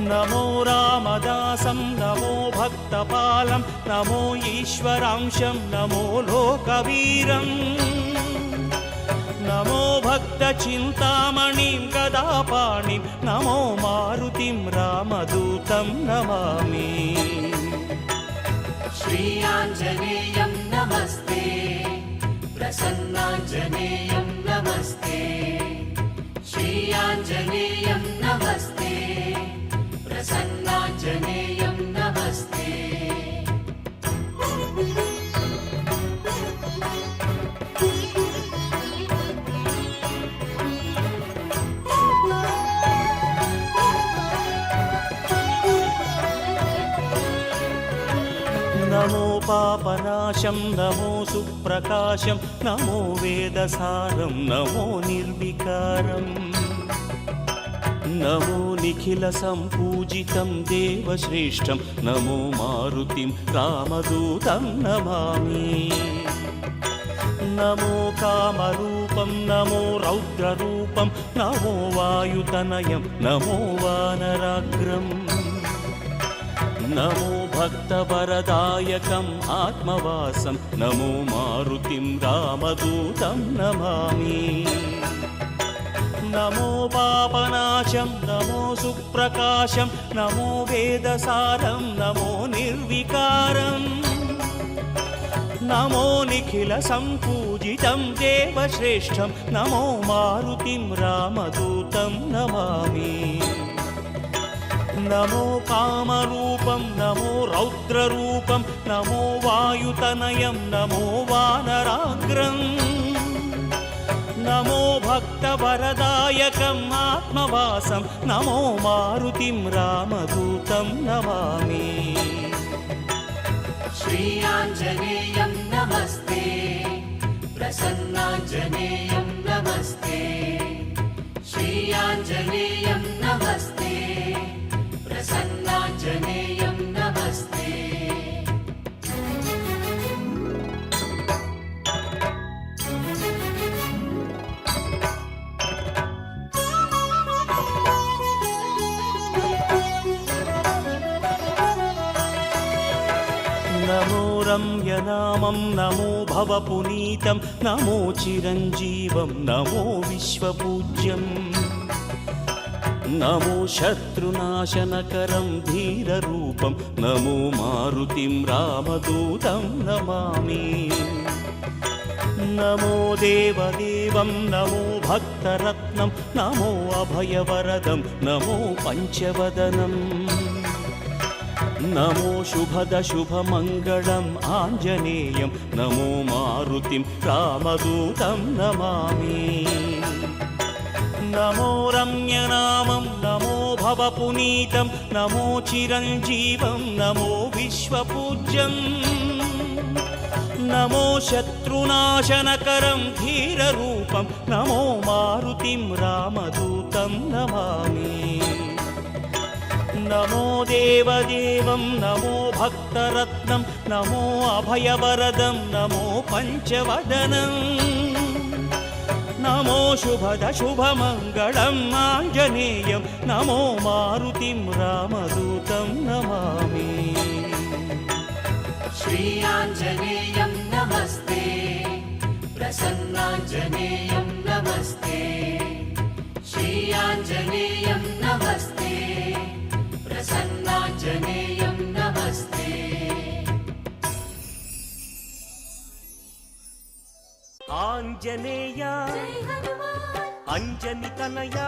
నమో రామదాసం నమో భక్తపాలం నమో ఈశ్వరాంశం నమో లోకవీరం నమో భక్త చింతామణిం గదాపాణిం నమో మారుతిం రామదూతం నమామి श्रीयाञ्जनेयं नमस्ते प्रसन्नाञ्जनेयं नमस्ते श्रीयाञ्जनेयं नमस्ते प्रसन्नाञ्जनेयं नमस्ते నమో పాపనాశం నమో సుప్రకాశం నమో వేదసారం నమో నిర్వికారం నమో నిఖిల సంపూజితం దేవశ్రేష్టం నమో మారుతిం రామదూతం నమామి నమో కామరూపం నమో రౌద్రరూపం నమో వాయుతనయం నమో వానరాగ్రం నమో భక్తవరదాయకం ఆత్మవాసం నమో మారుతిం రామదూతం నమామి నమో పాపనాశం నమో సుప్రకాశం నమో వేదసారం నమో నిర్వికారం నమో నిఖిల సంపూజితం దేవశ్రేష్టం నమో మారుతిం రామదూతం నమామి నమో కామరూపం నమో రౌద్రరూపం నమో వాయుతనయం నమో వానరాగ్రం నమో భక్తవరదాయకం ఆత్మవాసం నమో మారుతిం రామదూతం నమామి श्रीयाञ्जनेयं नमस्ते प्रसन्नाञ्जनेयं नमस्ते श्रीयाञ्जनेयं नमस्ते प्रसन्नाञ्जनेयं नमस्ते నమో రమ్యనామం నమో భవపునీతం నమో చిరంజీవం నమో విశ్వపూజ్యం నమో శత్రునాశనకరం ధీరరూపం నమో మారుతిం రామదూతం నమామి నమో దేవదేవం నమో భక్తరత్నం నమో అభయవరదం నమో పంచవదనం నమో శుభద శుభమంగళం ఆంజనేయం నమో మారుతిం రామదూతం నమామి నమో రమ్యనామం నమో భవపునీతం నమో చిరంజీవం నమో విశ్వపూజ్యం నమో శత్రునాశనకరం ధీరరూపం నమో మారుతిం రామదూతం నమామి నమో దేవదేవం నమో భక్తరత్నం నమో అభయవరదం నమో పంచవదనం నమో శుభద శుభమంగళం ఆంజనేయం నమో మారుతిం రామదూతం నమామి श्रीयाञ्जनेयं नमस्ते प्रसन्नाञ्जनेयं नमस्ते श्रीयाञ्जनेयं नमस्ते प्रसन्नाञ्जनेयं नमस्ते ఆంజనేయ అంజని తనయ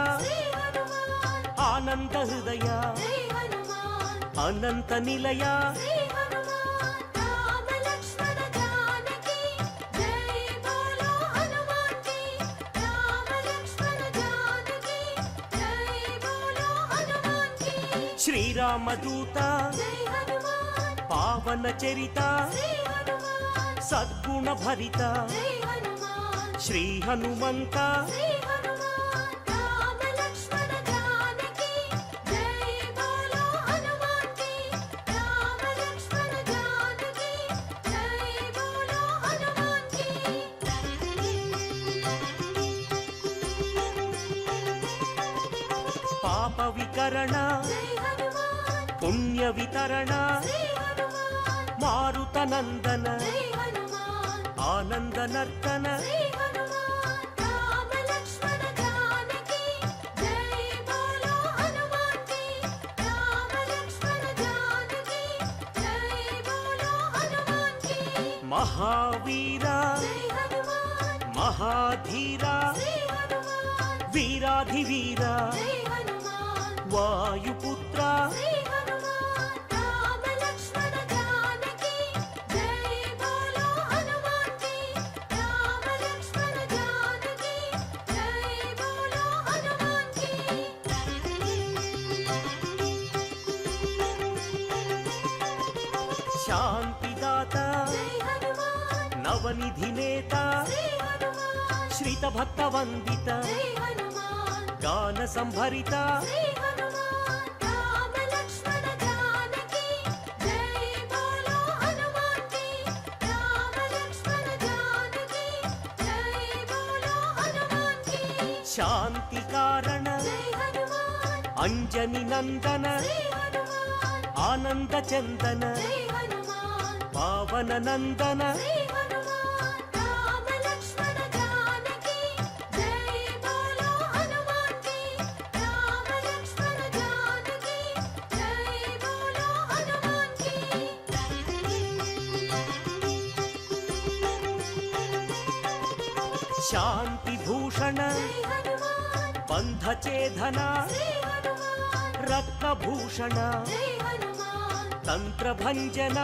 ఆనంద హృదయ అనంత నిలయ శ్రీరామదూత పావన చరిత సద్గుణ భరిత శ్రీ హనుమంత పాప వికరణ పుణ్య వితరణ మారుత నందన ఆనంద నర్తన మహావీర మహాధీర వీరాధివీర వాయుపుత్ర శాంతిదాత నవనిధి నేత శ్రీత భక్త వందిత గాన సంభరిత శాంతి కారణ అంజని నందన ఆనంద చందన పావన నందన శాంతి భూషణ బంధచేధన రత్నభూషణ తంత్రభంజన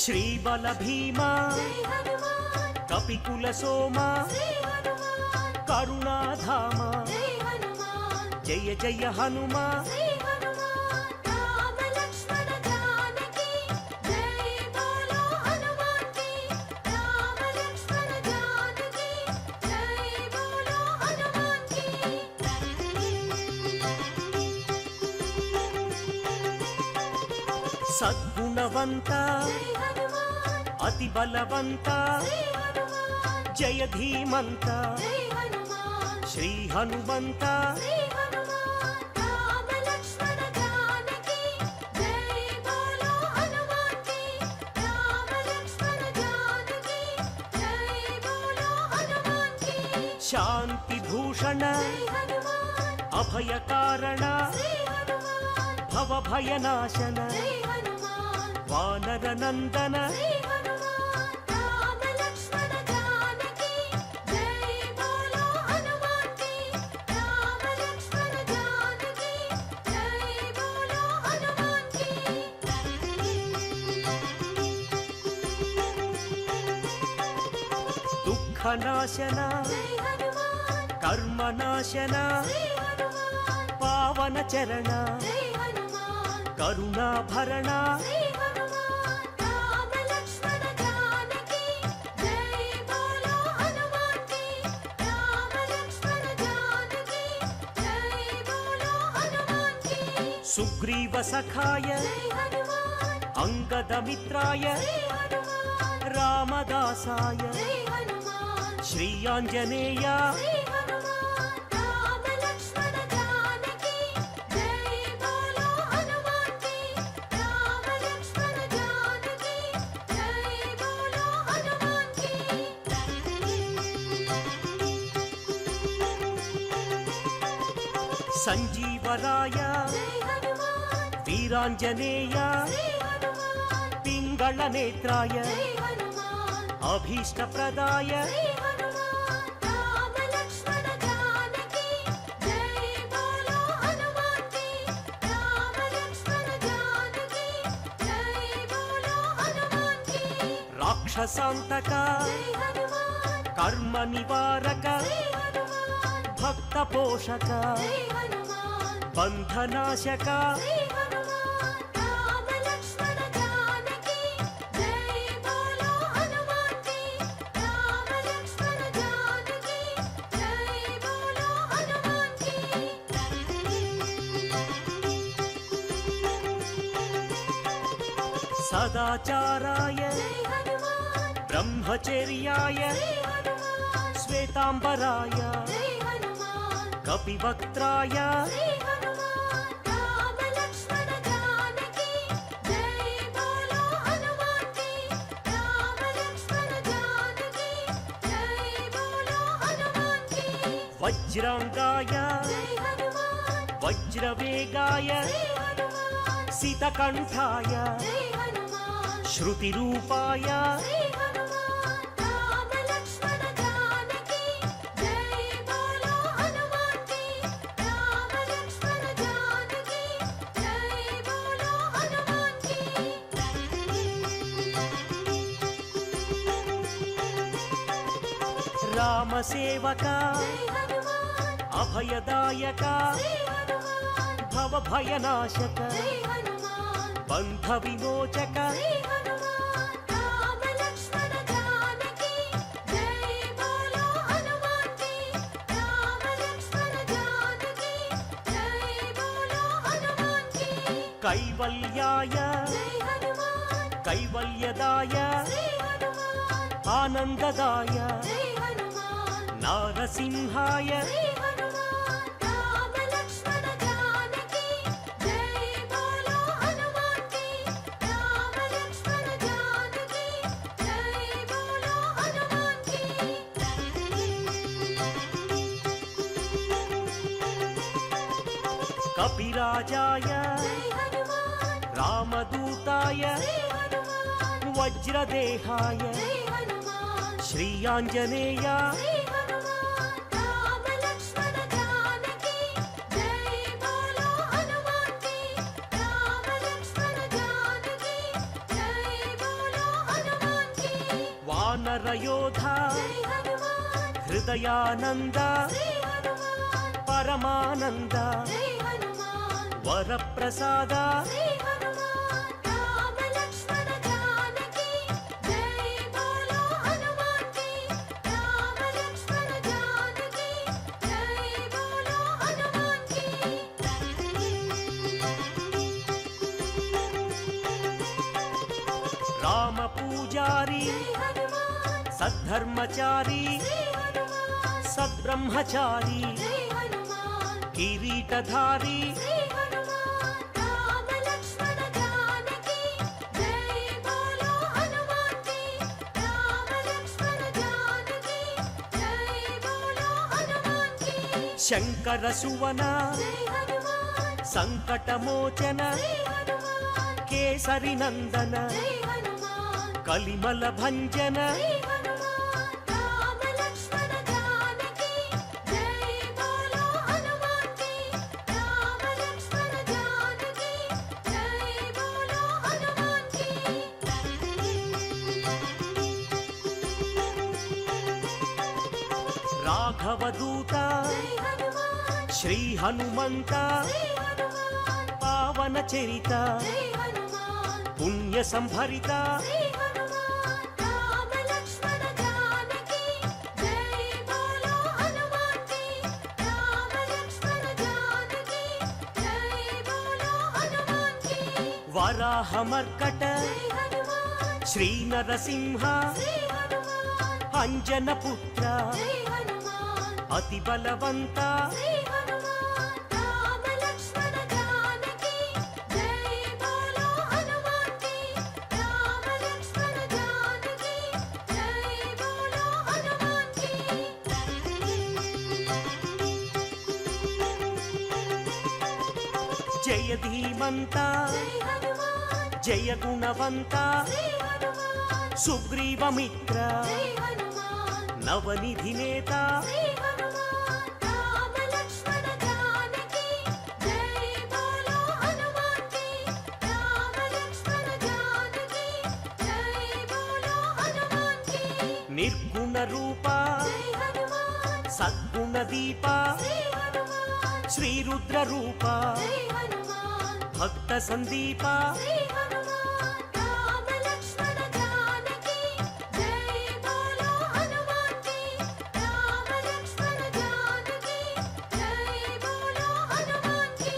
శ్రీబల భీమా కపికుల సోమ కరుణాధామ జయ జయ హనుమా సద్గుణవంత అతి బలవంత జయ ధీమంత శ్రీ హనుమంత శాంతి భూషణ అభయ కారణ భవభయనాశన వానర నందన దుఃఖనాశన జై హనుమాన్ కర్మనాశన జై హనుమాన్ పావన చరణ జై హనుమాన్ కరుణాభరణ జై హనుమాన్ రామ లక్ష్మణ జానకి జై బోలో హనుమాన్ కి రామ లక్ష్మణ జానకి జై బోలో హనుమాన్ కి సుగ్రీవ సఖాయ జై హనుమాన్ అంగదమిత్రాయ జై హనుమాన్ రామదాసాయ జై హనుమాన్ శ్రీ ఆంజనేయ జై హనుమాన్ రామ లక్ష్మణ జానకి జై బోలో హనుమాన్ కి రామ లక్ష్మణ జానకి జై బోలో హనుమాన్ కి సంజీవరాయ జై హనుమాన్ వీరాంజనేయ జై హనుమాన్ పింగళ నేత్రాయ జై హనుమాన్ అభీష్టప్రదాయ జై హనుమాన్ రామ లక్ష్మణ జానకి జై బోలో హనుమాన్ కి రామ లక్ష్మణ జానకి జై బోలో హనుమాన్ కి రాక్షసాంతక జై హనుమాన్ కర్మ నివారక జై హనుమాన్ భక్త పోషక జై హనుమాన్ బంధనాశక జై హనుమాన్ రామ లక్ష్మణ జానకి జై బోలో హనుమాన్ కి రామ లక్ష్మణ జానకి జై బోలో హనుమాన్ కి సదాచారాయ జై హనుమాన్ బ్రహ్మచర్యాయ జై హనుమాన్ శ్వేతాంబరాయ జై హనుమాన్ కపివక్త్రాయ జై హనుమాన్ రామ లక్ష్మణ జానకి జై బోలో హనుమాన్ కి రామ లక్ష్మణ జానకి జై బోలో హనుమాన్ కి వజ్రాంగాయ జై హనుమాన్ వజ్రవేగాయ జై హనుమాన్ సితకంఠాయ జై హనుమాన్ శృతిరూపాయ జై హనుమాన్ రామ లక్ష్మణ జానకి జై బోలో హనుమాన్ కి రామ లక్ష్మణ జానకి జై బోలో హనుమాన్ కి రామసేవక జై హనుమాన్ అభయదాయక జై హనుమాన్ భవభయనాశక జై హనుమాన్ బంధ విమోచక జై హనుమాన్ రామ లక్ష్మణ జానకి జై బోలో హనుమాన్ కి రామ లక్ష్మణ జానకి జై బోలో హనుమాన్ కి కైవల్యాయ జై హనుమాన్ కైవల్యదాయ జై హనుమాన్ ఆనందదాయ జై హనుమాన్ నారసింహాయ జై హనుమాన్ రామ లక్ష్మణ జానకి జై బోలో హనుమాన్ కి రామ లక్ష్మణ జానకి జై బోలో హనుమాన్ కి కపిరాజాయ జై హనుమాన్ రామదూతాయ జై హనుమాన్ వజ్రదేహాయ జై హనుమాన్ శ్రీ ఆంజనేయ జై హనుమాన్ రామ లక్ష్మణ జానకి జై బోలో హనుమాన్ కి రామ లక్ష్మణ జానకి జై బోలో హనుమాన్ కి వానరయోధ జై హనుమాన్ హృదయానంద జై హనుమాన్ పరమానంద జై హనుమాన్ వరప్రసాద జై హనుమాన్ రామ లక్ష్మణ జానకి జై బోలో హనుమాన్ కి రామ లక్ష్మణ జానకి జై బోలో హనుమాన్ కి రామ పూజారి జై హనుమాన్ సద్ధర్మచారి జై హనుమాన్ సద్బ్రహ్మచారి జై హనుమాన్ కిరీటధారి జై హనుమాన్ రామ లక్ష్మణ జానకి జై బోలో హనుమాన్ కి రామ లక్ష్మణ జానకి జై బోలో హనుమాన్ కి శంకర సువన జై హనుమాన్ సంకటమోచన జై హనుమాన్ కేసరి నందన జై హనుమాన్ కలిమల భంజన జై హనుమాన్ రామ లక్ష్మణ జానకి జై బోలో హనుమాన్ కి రామ లక్ష్మణ జానకి జై బోలో హనుమాన్ కి రాఘవదూత జై హనుమాన్ శ్రీ హనుమంత జై హనుమాన్ పావన చరిత జై హనుమాన్ పుణ్య సంభరిత జై హనుమాన్ రామ లక్ష్మణ జానకి జై బోలో హనుమాన్ కి రామ లక్ష్మణ జానకి జై బోలో హనుమాన్ కి వరాహమర్కట జై హనుమాన్ శ్రీ నరసింహ శ్రీ హనుమాన్ అంజన పుత్ర జై హనుమాన్ అతి బలవంత శ్రీ హనుమాన్ రామ లక్ష్మణ జానకి జై బోలో హనుమాన్ కి రామ లక్ష్మణ జానకి జై బోలో హనుమాన్ కి జయ ధీమంత జై హనుమాన్ జయ గుణవంత శ్రీ హనుమాన్ సుగ్రీవమిత్ర జై హనుమాన్ నవనిధి నేత శ్రీ హనుమాన్ రామ లక్ష్మణ జానకి జై బోలో హనుమాన్ కి రామ లక్ష్మణ జానకి జై బోలో హనుమాన్ కి నిర్గుణ రూప జై హనుమాన్ సద్గుణ దీప శ్రీ హనుమాన్ శ్రీ రుద్ర రూప జై హనుమాన్ భక్త సందీప శ్రీ హనుమాన్ రామ లక్ష్మణ జానకి జై బోలో హనుమాన్ కి రామ లక్ష్మణ జానకి జై బోలో హనుమాన్ కి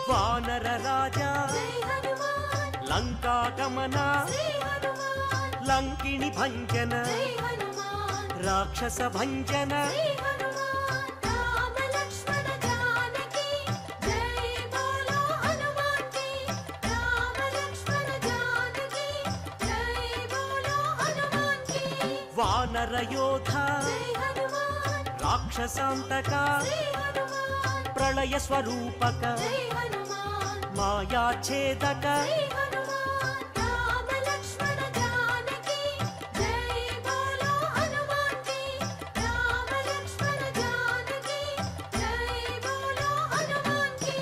వానర రాజా జై హనుమాన్ లంకాగమన శ్రీ హనుమాన్ లంకిణి భంజన జై హనుమాన్ రాక్షస భంజన శ్రీ హనుమాన్ రామ లక్ష్మణ జానకి జై బోలో హనుమాన్ కి రామ లక్ష్మణ జానకి జై బోలో హనుమాన్ కి వానర యోధ జై హనుమాన్ రాక్షసాంతక శ్రీ హనుమాన్ ప్రళయ స్వరూపక జై హనుమాన్ మాయాఛేదక శ్రీ హనుమాన్ రామ లక్ష్మణ జానకి జై బోలో హనుమాన్ కి రామ లక్ష్మణ జానకి జై బోలో హనుమాన్ కి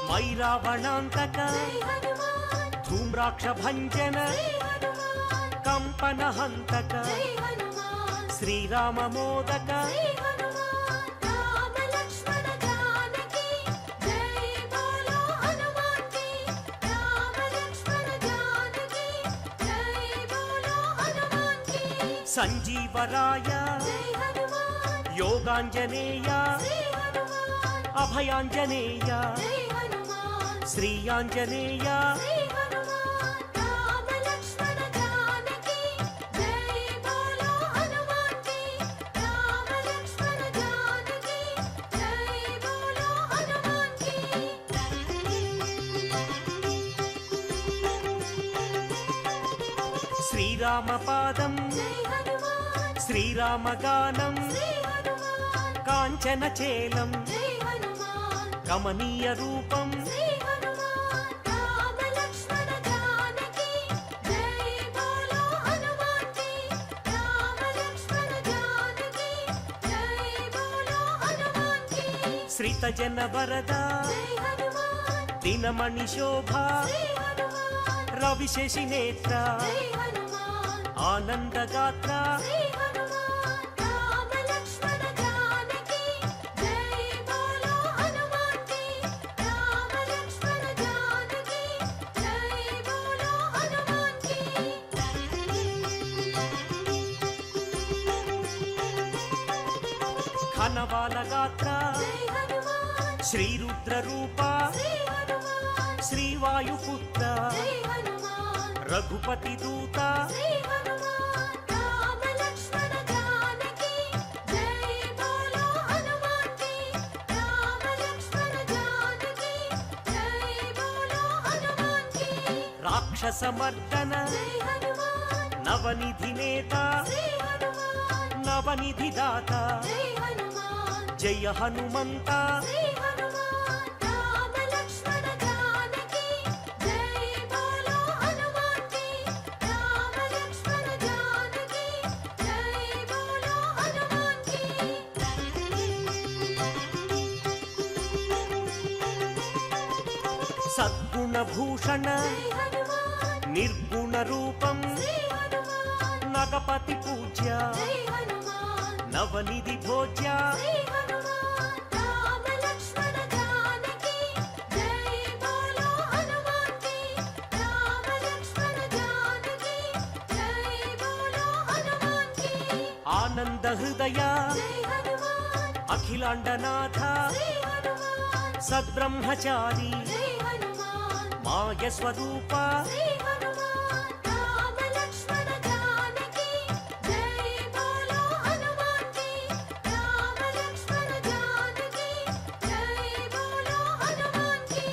మైరావణాంతక జై హనుమాన్ ధూమ్రాక్ష భంజన శ్రీ హనుమాన్ కంపన హంతక జై హనుమాన్ శ్రీరామ మోదక శ్రీ హనుమాన్ రామ లక్ష్మణ జానకి జై బోలో హనుమాన్ కి రామ లక్ష్మణ జానకి జై బోలో హనుమాన్ కి సంజీవరాయ జై హనుమాన్ యోగాంజనేయ శ్రీ హనుమాన్ అభయాంజనేయ జై హనుమాన్ శ్రీ ఆంజనేయ శ్రీ హనుమాన్ రామ లక్ష్మణ జానకి జై బోలో హనుమాన్ కి రామ లక్ష్మణ జానకి జై బోలో హనుమాన్ కి శ్రీరామ పాదం జై హనుమాన్ శ్రీరామ గానం శ్రీ హనుమాన్ కాంచన చేలం జై హనుమాన్ కమనీయ రూపం శ్రీ హనుమాన్ రామ లక్ష్మణ జానకి జై బోలో హనుమాన్ కి రామ లక్ష్మణ జానకి జై బోలో హనుమాన్ కి శ్రిత జన వరద జై హనుమాన్ దినమణి శోభ శ్రీ హనుమాన్ రవిశేషి నేత్ర జై హనుమాన్ ఆనందగాత్ర శ్రీ హనుమాన్ రామ లక్ష్మణ జానకి జై బోలో హనుమాన్ కి రామ లక్ష్మణ జానకి జై బోలో హనుమాన్ కి ఘనవాల గాత్ర జై హనుమాన్ శ్రీ రుద్ర రూప శ్రీ హనుమాన్ శ్రీ వాయుపుత్ర జై హనుమాన్ రఘుపతి దూత శ్రీ హనుమాన్ రామ లక్ష్మణ జానకి జై బోలో హనుమాన్ కి రామ లక్ష్మణ జానకి జై బోలో హనుమాన్ కి రాక్షస మర్దన జై హనుమాన్ నవనిధి నేత శ్రీ హనుమాన్ నవనిధి దాత జై హనుమాన్ జయ హనుమంత శ్రీ హనుమాన్ రామ లక్ష్మణ జానకి జై బోలో హనుమాన్ కి రామ లక్ష్మణ జానకి జై బోలో హనుమాన్ కి సద్గుణభూషణ జై హనుమాన్ నిర్గుణ రూపం శ్రీ హనుమాన్ నగపతి పూజ్య జై హనుమాన్ నవనిధి భోజ్య శ్రీ హనుమాన్ రామ లక్ష్మణ జానకి జై బోలో హనుమాన్ కి రామ లక్ష్మణ జానకి జై బోలో హనుమాన్ కి ఆనంద హృదయ జై హనుమాన్ అఖిలాండనాథ శ్రీ హనుమాన్ సద్బ్రహ్మచారి జై హనుమాన్ మాయ స్వరూప శ్రీ హనుమాన్ రామ లక్ష్మణ జానకి జై బోలో హనుమాన్ కి రామ లక్ష్మణ జానకి జై బోలో హనుమాన్ కి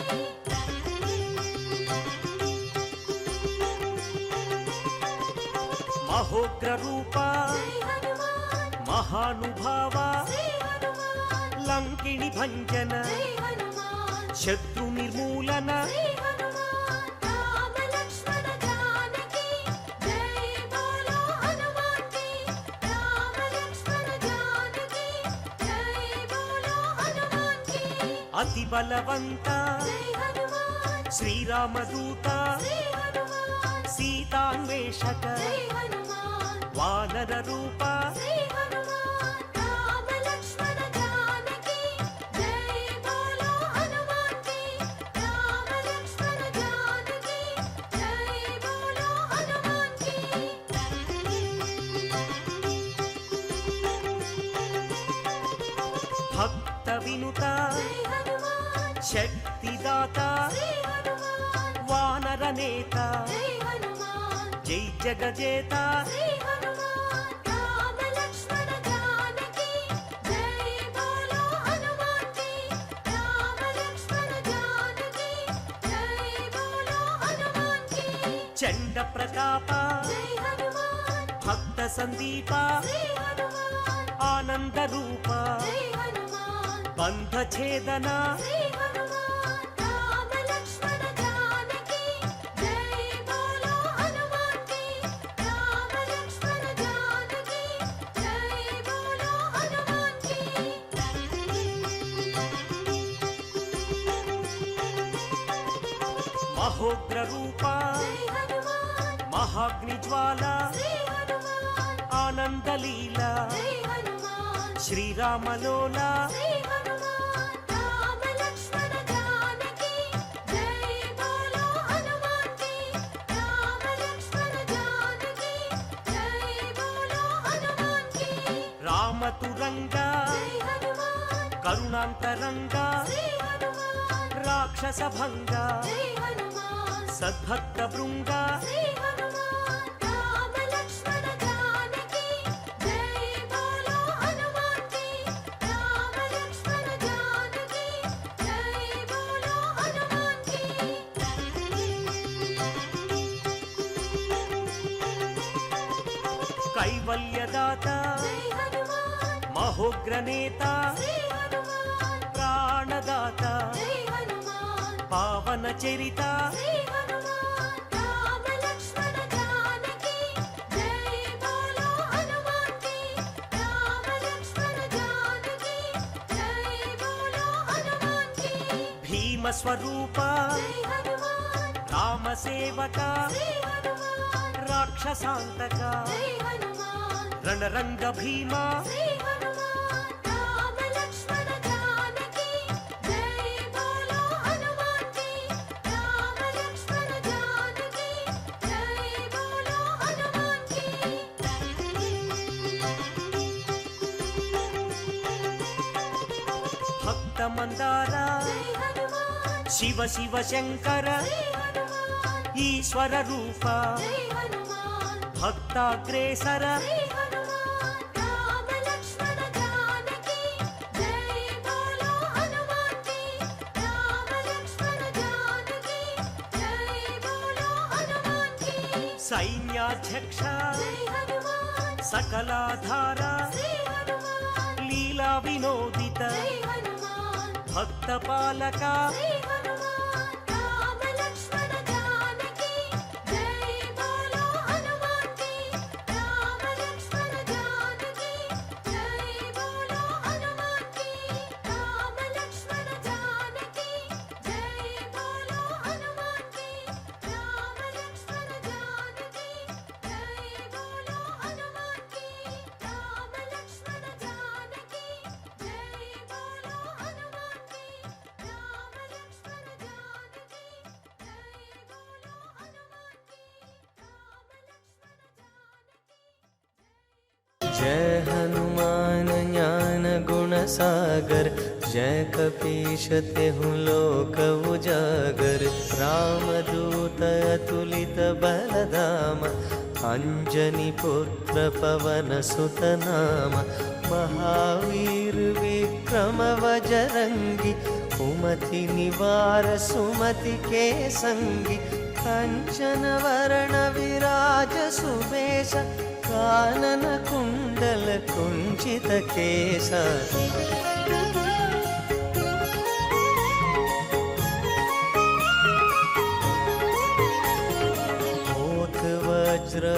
మహోగ్ర రూప జై హనుమాన్ మహానుభావ శ్రీ హనుమాన్ లంకిణి భంజన జై హనుమాన్ శత్రు నిర్మూలన శ్రీ హనుమాన్ రామ లక్ష్మణ జానకి జై బోలో హనుమాన్ కి రామ లక్ష్మణ జానకి జై బోలో హనుమాన్ కి అతి బలవంత జై హనుమాన్ శ్రీరామదూత శ్రీ హనుమాన్ సీతాన్వేషక జై హనుమాన్ వానర రూప శ్రీ హనుమాన్ రామ లక్ష్మణ జానకి జై బోలో హనుమాన్ కి రామ లక్ష్మణ జానకి జై బోలో హనుమాన్ కి భక్త వినుత జై హనుమాన్ శక్తిదాత శ్రీ హనుమాన్ వానర నేత జై హనుమాన్ జై జగజేత శ్రీ హనుమాన్ రామ లక్ష్మణ జానకి జై బోలో హనుమాన్ కి రామ లక్ష్మణ జానకి జై బోలో హనుమాన్ కి చండ ప్రతాప జై హనుమాన్ భక్త సందీప శ్రీ హనుమాన్ ఆనంద రూప జై హనుమాన్ బంధ ఛేదన శ్రీ హనుమాన్ రామ లక్ష్మణ జానకి జై బోలో హనుమాన్ కి రామ లక్ష్మణ జానకి జై బోలో హనుమాన్ కి మహోగ్ర రూప జై హనుమాన్ మహాగ్ని జ్వాల శ్రీ హనుమాన్ ఆనంద లీల జై హనుమాన్ శ్రీరామలోల శ్రీ హనుమాన్ రామ లక్ష్మణ జానకి జై బోలో హనుమాన్ కి రామ లక్ష్మణ జానకి జై బోలో హనుమాన్ కి రామతురంగ జై హనుమాన్ కరుణాంతరంగ శ్రీ హనుమాన్ రాక్షస భంగ జై హనుమాన్ సద్భక్త బృంగ శ్రీ హనుమాన్ రామ లక్ష్మణ జానకి జై బోలో హనుమాన్ కి రామ లక్ష్మణ జానకి జై బోలో హనుమాన్ కి కైవల్యదాత జై హనుమాన్ మహోగ్ర నేత శ్రీ హనుమాన్ ప్రాణదాత జై హనుమాన్ పావన చరిత శ్రీ హనుమాన్ రామ లక్ష్మణ జానకి జై బోలో హనుమాన్ కి రామ లక్ష్మణ జానకి జై బోలో హనుమాన్ కి భీమ స్వరూప జై హనుమాన్ రామ సేవక శ్రీ హనుమాన్ రాక్షసాంతక జై హనుమాన్ రణరంగ భీమ శ్రీ హనుమాన్ రామ లక్ష్మణ జానకి జై బోలో హనుమాన్ కి రామ లక్ష్మణ జానకి జై బోలో హనుమాన్ కి భక్త మందార జై హనుమాన్ శివ శివ శంకర శ్రీ హనుమాన్ ఈశ్వర రూప జై హనుమాన్ భక్తాగ్రేసర శ్రీ హనుమాన్ రామ లక్ష్మణ జానకి జై బోలో హనుమాన్ కి రామ లక్ష్మణ జానకి జై బోలో హనుమాన్ కి సైన్యాధ్యక్ష జై హనుమాన్ సకలాధార శ్రీ హనుమాన్ లీలా వినోదిత జై హనుమాన్ భక్త పాలక శ్రీ హనుమాన్ రామ లక్ష్మణ జానకి జై బోలో హనుమాన్ కి రామ లక్ష్మణ జానకి జై బోలో హనుమాన్ కి రామ లక్ష్మణ జానకి జై బోలో सागर जय कपीश तेहु लोक उजागर रामदूत अतुलित बलधाम अंजनी पुत्र पवन सुत नाम महावीर विक्रम बजरंगी कुमति निवार सुमति के संगी कंचन वरण विराज सुबेश कानन कुंडल कुंचित केश ओत वज्र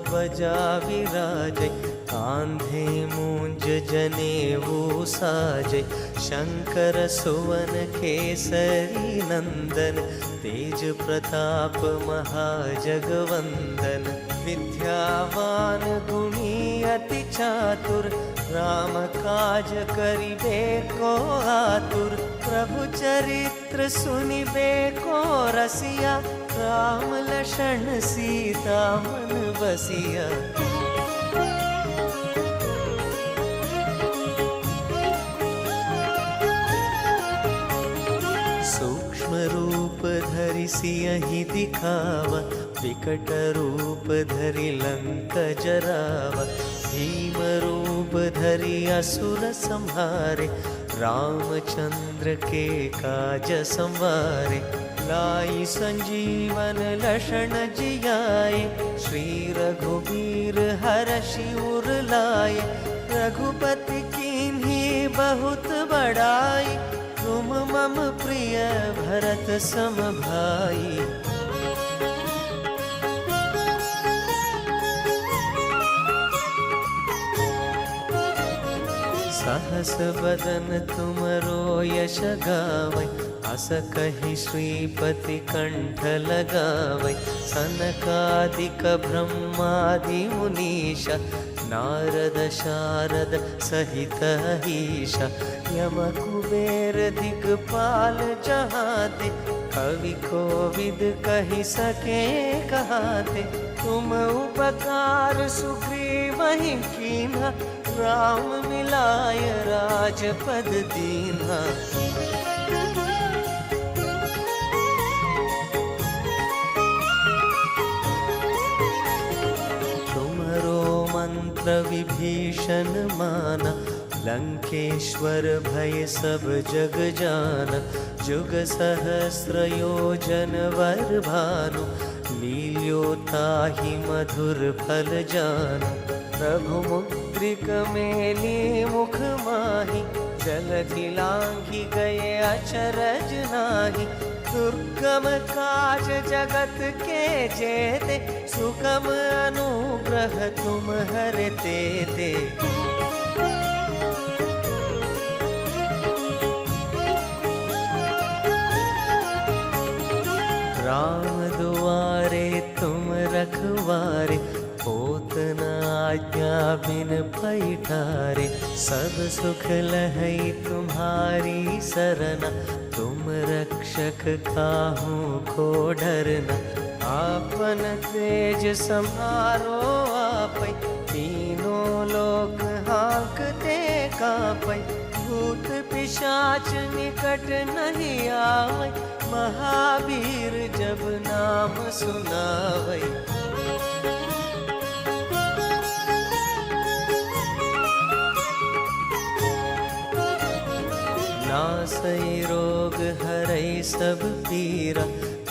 ध्वजा विराजै कांधे मूंज जनेऊ साजै शंकर सुवन केसरी नंदन तेज प्रताप महाजगवंदन विद्यावान गुणी अति चातुर राम काज करिबे को आतुर प्रभु चरित्र सुनिबे को रसिया राम लक्षण सीता मन बसिया सूक्ष्म रूप धरि सियहि दिखावा विकट रूप धरि लंक जरावा भीम रूप धरि असुर संहारे रामचंद्र के काज संवारे लाई संजीवन लक्षण जियाए श्री रघुबीर हरषि उर लाए रघुपति कीन्ही बहुत बड़ाई तुम मम प्रिय भरत सम भाई सहस बदन तुमरो यश गावै अस कहि श्रीपति कंठ लगावै सनकादिक ब्रह्मादि मुनीश नारद शारद सहित ईश यम कुबेर दिगपाल जहाते कवि कोविद कहि सके कहाते तुम उपकार सुग्रीवहि कीन्हा राम मिलाय राजपद दीन्हा मंत्र विभीषण माना लंकेश्वर भय सब जग जाना जुग सहस्र योजन वर भानु लील्योताहि मधुर फल जानु प्रभु मुद्रिक मेली मुख माहि जलधि लांघि गए अचरज नाही दुर्गम काज जगत के जेते सुगम अनुग्रह तुम हरते ते राम दुआरे तुम रखवारे होत न आज्ञा बिन पैठारे सब सुख लहै तुम्हारी सरना तुम रक्षक काहू को डरना आपन तेज सम्हारो आपै तीनों लोक हाँकते कापै भूत पिशाच निकट नहीं आवै महावीर जब नाम सुनावै नासै रोग हरै सब पीरा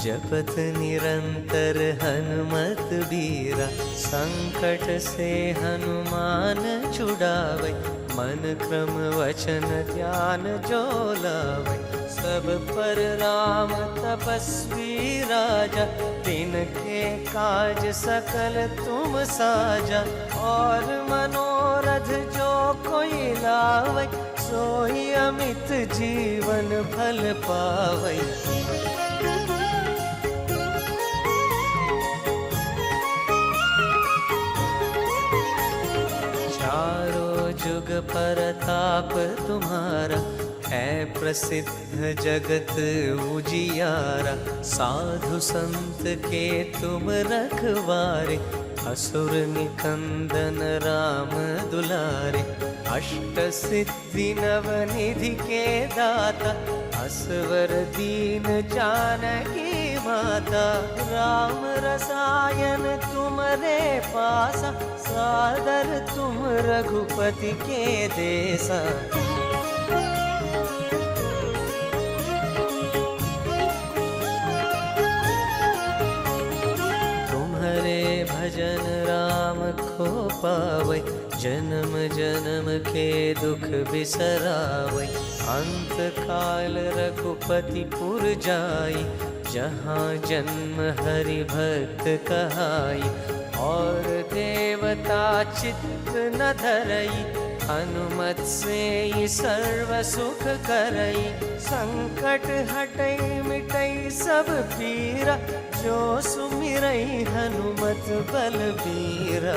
जपत निरंतर हनुमत बीरा संकट से हनुमान छुड़ावै मन क्रम वचन ध्यान जो लावै सब पर राम तपस्वी राजा तिनके काज सकल तुम साजा और मनोरथ जो कोई लावै सोई अमित जीवन फल पावै चारों जुग परताप तुम्हारा है प्रसिद्ध जगत उजियारा साधु संत के तुम रखवारे असुर निकंदन राम दुलारे, अष्ट सिद्धि नवनिधि के दाता, असवर दीन जानकी माता। राम रसायन तुमरे पासा, सादर तुम रघुपति के देसा। भजन राम को पावै, जन्म जन्म के दुख बिसरावै। अंत काल रघुपति पुर जाई, जहाँ जन्म हरि भक्त कहाई। और देवता चित्त न धरई, हनुमत से ही सर्व सुख करई। संकट हटई मिटई सब पीरा, जो सुमिरई हनुमत बलबीरा।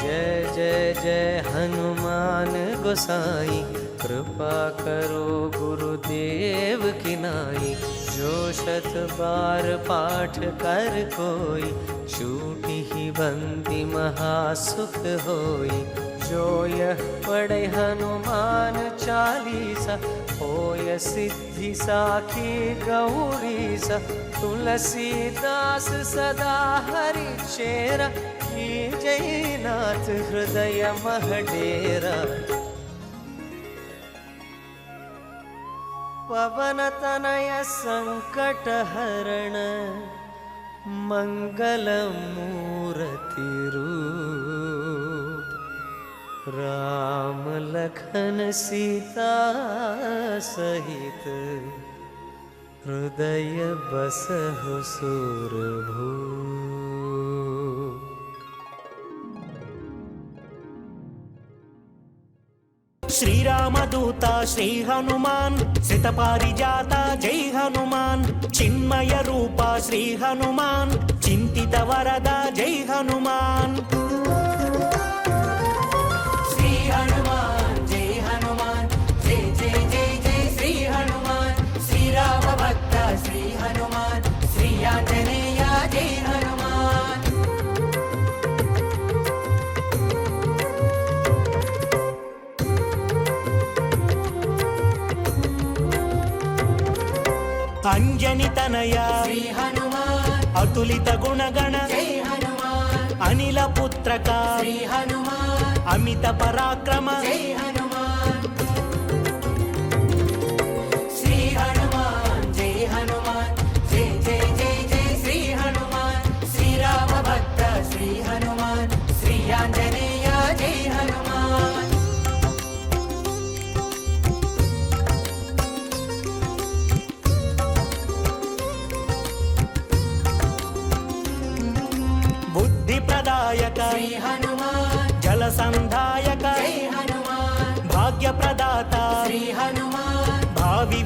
जय जय जय हनुमान गोसाई, कृपा करो गुरुदेव की नाई। जो शत बार पाठ कर कोई, छूटी ही बंदी महासुख होई। जो यह पढ़े हनुमान चालीसा, होय सिद्धि साखी गौरीसा। तुलसीदास सदा हरि चेरा, की जय नाथ हृदय महडेरा। पवन तनय संकट हरण, मंगल मूर्ति रूप। राम लखन सीता सहित, हृदय बसहु सुरभूप। శ్రీరామదూత శ్రీ హనుమాన్, శతపారిజాత జై హనుమాన్। చిన్మయ రూప శ్రీ హనుమాన్, చింతిత వరద జై హనుమాన్। శ్రీ హనుమాన్ జై హనుమాన్, జై జై జై జై శ్రీ హనుమాన్। శ్రీరామ భక్త శ్రీ హనుమాన్, శ్రీ ఆంజనేయ జై హనుమాన్। అంజని తనయ శ్రీ హనుమాన్, అతులిత గుణగణ జై హనుమాన్। అనిల పుత్రక శ్రీ హనుమాన్, అమిత పరాక్రమ జై హనుమాన్। శ్రీ హనుమాన్ జై హనుమాన్, జై జై జై జై శ్రీ హనుమాన్। శ్రీరామ భక్త శ్రీ హనుమాన్, శ్రీ ఆంజనేయ జై హనుమాన్। ప్రదాయక శ్రీ హనుమాన్, జల సంధాయక జై హనుమాన్। భాగ్య ప్రదాత శ్రీ హనుమాన్, భావి